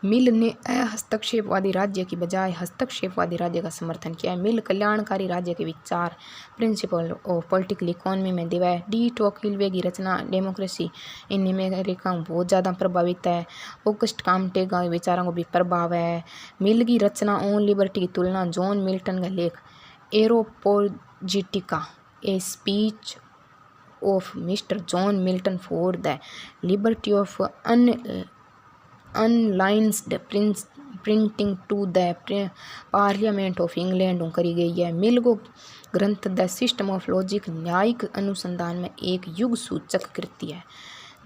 मिल ने हस्तक्षेपवादी राज्य की बजाय हस्तक्षेपवादी राज्य का समर्थन किया है। मिल कल्याणकारी राज्य के विचार प्रिंसिपल ऑफ पॉलिटिकल इकोनॉमी में दिया है। डी टोक्विल की रचना डेमोक्रेसी इन अमेरिका में बहुत ज़्यादा प्रभावित है। ऑगस्ट काम्टे का विचारों को भी प्रभाव है। मिल की रचना ऑन लिबर्टी की तुलना जॉन मिल्टन का लेख Areopagitica a speech of mister John Milton for the liberty of unlicensed printing to the parliament of England करी गई है। मिल को ग्रंथ द सिस्टम ऑफ लॉजिक न्यायिक अनुसंधान में एक युग सूचक कृति है।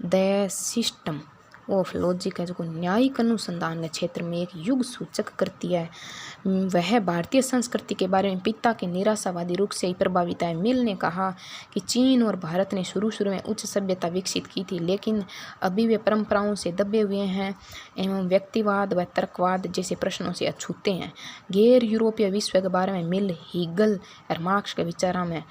द सिस्टम ऑफ लॉजिक है जो न्यायिक अनुसंधान के क्षेत्र में एक युग सूचक करती है। वह भारतीय संस्कृति के बारे में पिता के निराशावादी रुख से ही प्रभावित है। मिल ने कहा कि चीन और भारत ने शुरू में उच्च सभ्यता विकसित की थी, लेकिन अभी वे परंपराओं से दबे हुए हैं एवं व्यक्तिवाद व तर्कवाद जैसे प्रश्नों से अछूते हैं। गैर यूरोपीय विश्व के बारे में मिल, हीगल और मार्क्स के विचारों में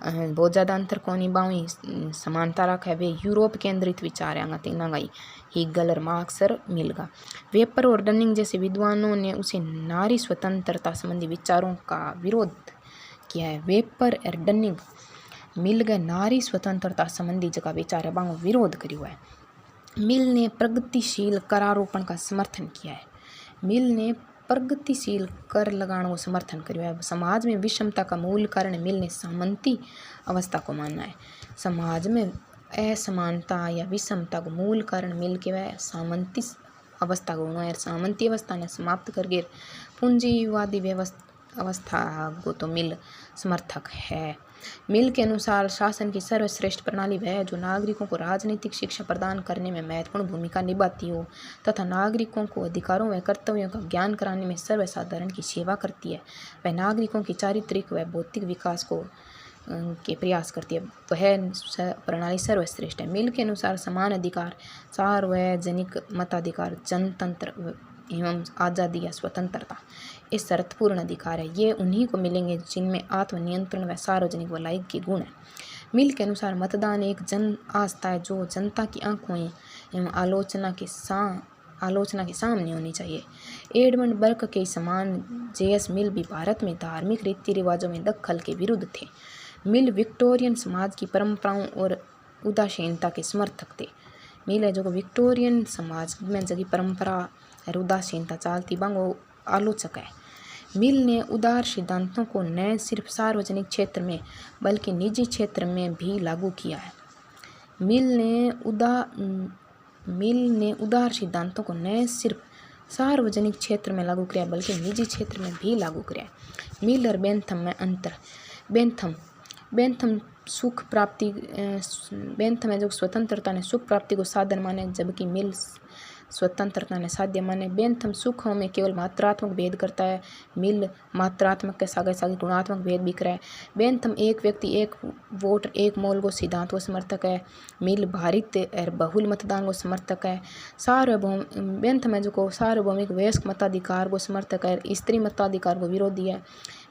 बहुत ज़्यादा अंतर को निभावी समानता रखा है। वे यूरोप केंद्रित विचार हैं तीनों का ही, हीगल और मार्क्स और मिल का। वेपर और डनिंग जैसे विद्वानों ने उसे नारी स्वतंत्रता संबंधी विचारों का विरोध किया है। वेपर और डनिंग मिल गए नारी स्वतंत्रता संबंधी जगह विचार है विरोध करियो है। मिल ने प्रगतिशील करारोपण का समर्थन किया है। मिल ने प्रगतिशील कर लगाने को समर्थन करियो है। समाज में विषमता का मूल कारण मिल ने सामंती अवस्था को माना है। समाज में असमानता या विषमता को मूल कारण मिल के वह सामंती अवस्था को है। सामंती अवस्था ने समाप्त करके पूंजीवादी अवस्था को तो मिल समर्थक है। मिल के अनुसार शासन की सर्वश्रेष्ठ प्रणाली वह है जो नागरिकों को राजनीतिक शिक्षा प्रदान करने में महत्वपूर्ण भूमिका निभाती हो तथा नागरिकों को अधिकारों व कर्तव्यों का ज्ञान कराने में सर्वसाधारण की सेवा करती है। वह नागरिकों की चारित्रिक व भौतिक विकास को के प्रयास करती है। वह प्रणाली सर्वश्रेष्ठ है। मिल के अनुसार समान अधिकार, सार्वजनिक मताधिकार, जनतंत्र एवं आज़ादी या स्वतंत्रता ये शर्तपूर्ण अधिकार है। ये उन्हीं को मिलेंगे जिनमें आत्मनियंत्रण व सार्वजनिक भलाई के गुण हैं। मिल के अनुसार मतदान एक जन आस्था है जो जनता की आंखों एवं आलोचना के सामने होनी चाहिए। एडमंड बर्क के समान जे.एस. मिल भी भारत में धार्मिक रीति रिवाजों में दखल के विरुद्ध थे। मिल विक्टोरियन समाज की परंपराओं और उदासीनता के समर्थक थे। मिल है जो विक्टोरियन समाज में जगी परंपरा और उदासीनता चालती वो आलोचक है। मिल ने उदार सिद्धांतों को न सिर्फ सार्वजनिक क्षेत्र में बल्कि निजी क्षेत्र में भी लागू किया है। मिल ने उदार सिद्धांतों को न सिर्फ सार्वजनिक क्षेत्र में लागू किया बल्कि निजी क्षेत्र में भी लागू किया। मिल और बेंथम में अंतर। बेंथम सुख प्राप्ति बेंथम है जो स्वतंत्रता ने सुख प्राप्ति को साधन माने, जबकि मिल स्वतंत्रता ने साध्य माने। बेंथम सुखों में केवल मात्रात्मक भेद करता है, मिल मात्रात्मक के सागे सागे गुणात्मक भेद भी कराए। बेंथम एक व्यक्ति एक वोट एक मोल को सिद्धांत को समर्थक है, मिल भारित और बहुल मतदान को समर्थक है। बेंथम है जो सार्वभौमिक वयस्क मताधिकार को समर्थक है, स्त्री मताधिकार को विरोधी है।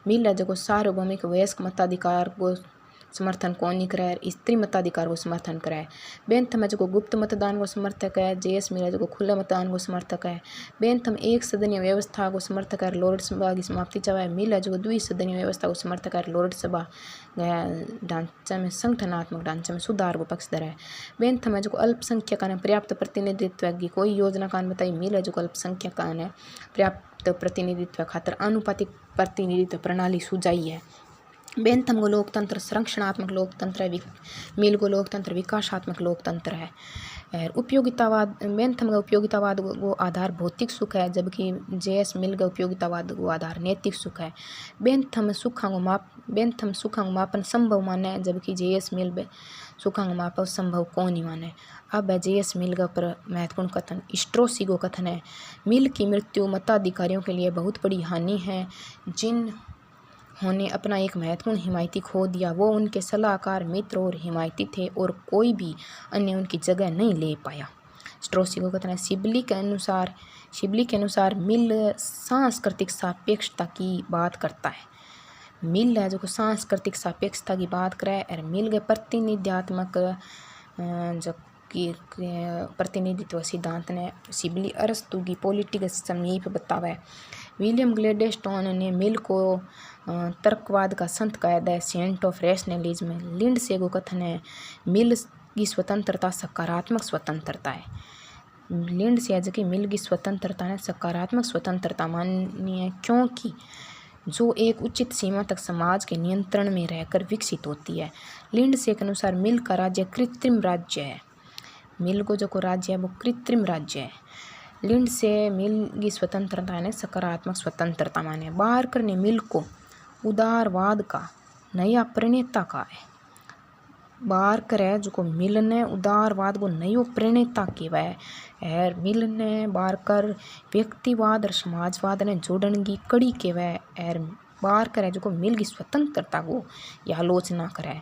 मिल है जो सार्वभौमिक वयस्क मताधिकार को समर्थन कौन नहीं कराए, स्त्री मताधिकार को समर्थन कराए। बेंथम है जो गुप्त मतदान को समर्थक है, जे.एस. मिल है जो खुले मतदान को समर्थक है। बेंथम एक सदनीय व्यवस्था को समर्थक है, लॉर्ड सभा की समाप्ति चाहे। मिल है जो द्विसदनीय व्यवस्था को समर्थक है, लॉर्ड सभा ढांचा में संगठनात्मक ढांचे में सुधार को पक्षधर है। बेंथम है जो अल्पसंख्यक ने पर्याप्त प्रतिनिधित्व की कोई योजना कान बताई। मिल है जो अल्पसंख्यक ने पर्याप्त प्रतिनिधित्व खातर अनुपातिक प्रतिनिधित्व प्रणाली सुझाई है। बेंथम को लोकतंत्र संरक्षणात्मक लोकतंत्र है, मिल को लोकतंत्र विकासात्मक लोकतंत्र है। और उपयोगितावाद बेंथम का उपयोगितावाद वो आधार भौतिक सुख है, जबकि जे.एस. मिल का उपयोगितावाद वो आधार नैतिक सुख है। बेंथम सुखांग मापन संभव माने है, जबकि जे.एस. मिल सुखांग मापन संभव कौन नहीं माने। अब है जे.एस. मिल का पर महत्वपूर्ण कथन। स्ट्रोसी को कथन है, मिल की मृत्यु मताधिकारियों के लिए बहुत बड़ी हानि है। जिन्होंने अपना एक महत्वपूर्ण हिमायती खो दिया वो उनके सलाहकार मित्र और हिमायती थे और कोई भी अन्य उनकी जगह नहीं ले पाया। स्ट्रोसी को कथन है, शिबली के अनुसार मिल सांस्कृतिक सापेक्षता की बात करता है। मिल है जो सांस्कृतिक सापेक्षता की बात करे और मिल के प्रतिनिध्यात्मक जो कि प्रतिनिधित्व सिद्धांत ने शिबली अरस्तु की पॉलिटिकल समीप बतावा है। विलियम ग्लेडस्टोन ने मिल को तर्कवाद का संत कहा है, सेंट ऑफ रैशनलिज्म। लिंडसे को कथन है, मिल की स्वतंत्रता सकारात्मक स्वतंत्रता है। लिंडसे है कि मिल की स्वतंत्रता ने सकारात्मक स्वतंत्रता मानी है, क्योंकि जो एक उचित सीमा तक समाज के नियंत्रण में रहकर विकसित होती है। लिंडसे के अनुसार मिल का राज्य कृत्रिम राज्य है। मिल को जो राज्य है वो कृत्रिम राज्य है। लिंडसे मिल की स्वतंत्रता ने सकारात्मक स्वतंत्रता माने। बारकर ने मिल को उदारवाद का नया प्रणेता कहा है। बारकर है जो मिल ने उदारवाद को नयो प्रणेता कहवा है है। मिल ने बारकर व्यक्तिवाद और समाजवाद ने जोड़न की कड़ी कहवे है। बारकर है जो मिल की स्वतंत्रता को यह आलोचना करे,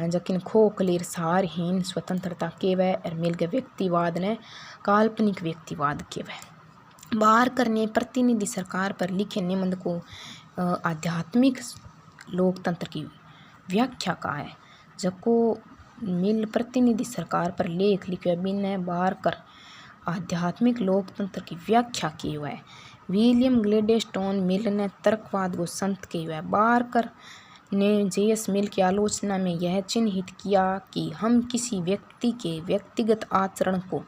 जकिन खोखली सारहीन स्वतंत्रता कहवे और मिल के व्यक्तिवाद ने काल्पनिक व्यक्तिवाद कहवे। बारकर ने प्रतिनिधि सरकार पर लिखे निबंध को आध्यात्मिक लोकतंत्र की व्याख्या का है। जको मिल प्रतिनिधि सरकार पर लेख लिखे बिना बारकर आध्यात्मिक लोकतंत्र की व्याख्या की हुआ है। विलियम ग्लेडस्टोन मिल ने तर्कवाद को संत की हुआ है। बारकर ने जे.एस. मिल की आलोचना में यह चिन्हित किया कि हम किसी व्यक्ति के व्यक्तिगत आचरण को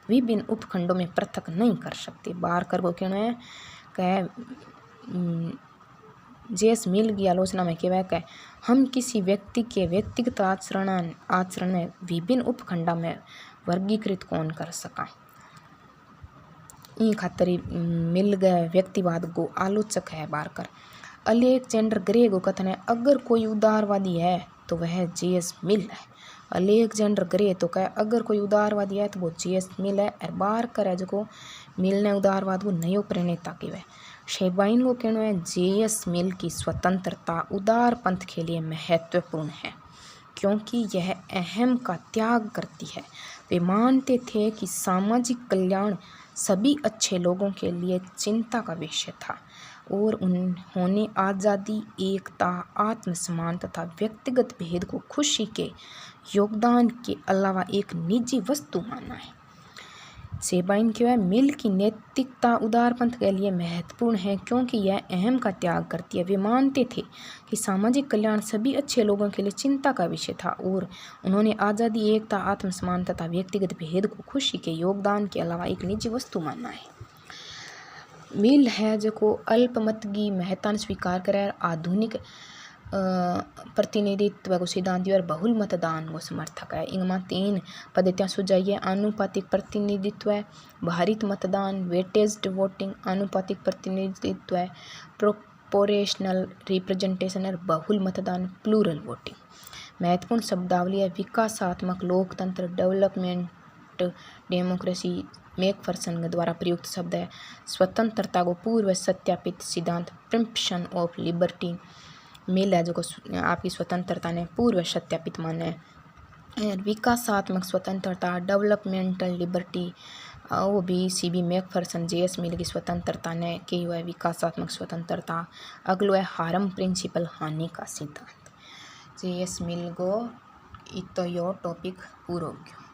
विभिन्न उपखंडों में पृथक नहीं कर सकते। बारकर को कहना है कि जे.एस. मिल की आलोचना में कहवा हम किसी व्यक्ति के व्यक्तिगत आचरण में विभिन्न उपखंडों में वर्गीकृत कौन कर सका। इन खातर मिल गए व्यक्तिवाद को आलोचक है बारकर। अलेक्जेंडर ग्रे को कथन है अगर कोई उदारवादी है तो वह जे.एस. मिल है। अलेक्जेंडर ग्रे तो कहे अगर कोई उदारवादी है तो वो जे.एस. मिल है। और बारकर है जो मिल ने उदारवाद को नयो प्रणेता कहवे। शेबाइन को कहना है जे.एस. मिल की स्वतंत्रता उदारपंथ के लिए महत्वपूर्ण है क्योंकि यह अहम का त्याग करती है। वे मानते थे कि सामाजिक कल्याण सभी अच्छे लोगों के लिए चिंता का विषय था और उन्होंने आज़ादी, एकता, आत्मसम्मान तथा व्यक्तिगत भेद को खुशी के योगदान के अलावा एक निजी वस्तु माना है। शेबाइन के मिल की नैतिकता उदारपंथ के लिए महत्वपूर्ण है क्योंकि यह अहम का त्याग करती है। वे मानते थे कि सामाजिक कल्याण सभी अच्छे लोगों के लिए चिंता का विषय था और उन्होंने आज़ादी, एकता, आत्मसम्मान तथा व्यक्तिगत भेद को खुशी के योगदान के अलावा एक निजी वस्तु मानना है। मिल है जो अल्पमत की महत्ता स्वीकार करे, आधुनिक प्रतिनिधित्व को सिद्धांत और बहुल मतदान को समर्थक है। इनमें 3 पद्धतियाँ सुझाई है। आनुपातिक प्रतिनिधित्व, भारित मतदान, वेटेज्ड वोटिंग, आनुपातिक प्रतिनिधित्व, प्रोपोर्शनल रिप्रेजेंटेशन और बहुल मतदान, प्लूरल वोटिंग। महत्वपूर्ण शब्दावली है विकासात्मक लोकतंत्र, डेवलपमेंट डेमोक्रेसी। मैकफरसन के द्वारा प्रयुक्त शब्द है स्वतंत्रता को पूर्व सत्यापित सिद्धांत, प्रिम्पशन ऑफ लिबर्टी। मिल है जो आपकी स्वतंत्रता ने पूर्व सत्यापित माने है। विकासात्मक स्वतंत्रता, डेवलपमेंटल लिबर्टी, वो भी सी.बी. McPherson JS. मिल की स्वतंत्रता ने की हुआ है विकासात्मक स्वतंत्रता। अगलो है हार्म प्रिंसिपल, हानि का सिद्धांत। जे.एस. मिल को इतो यो टॉपिक पूरा हो गया।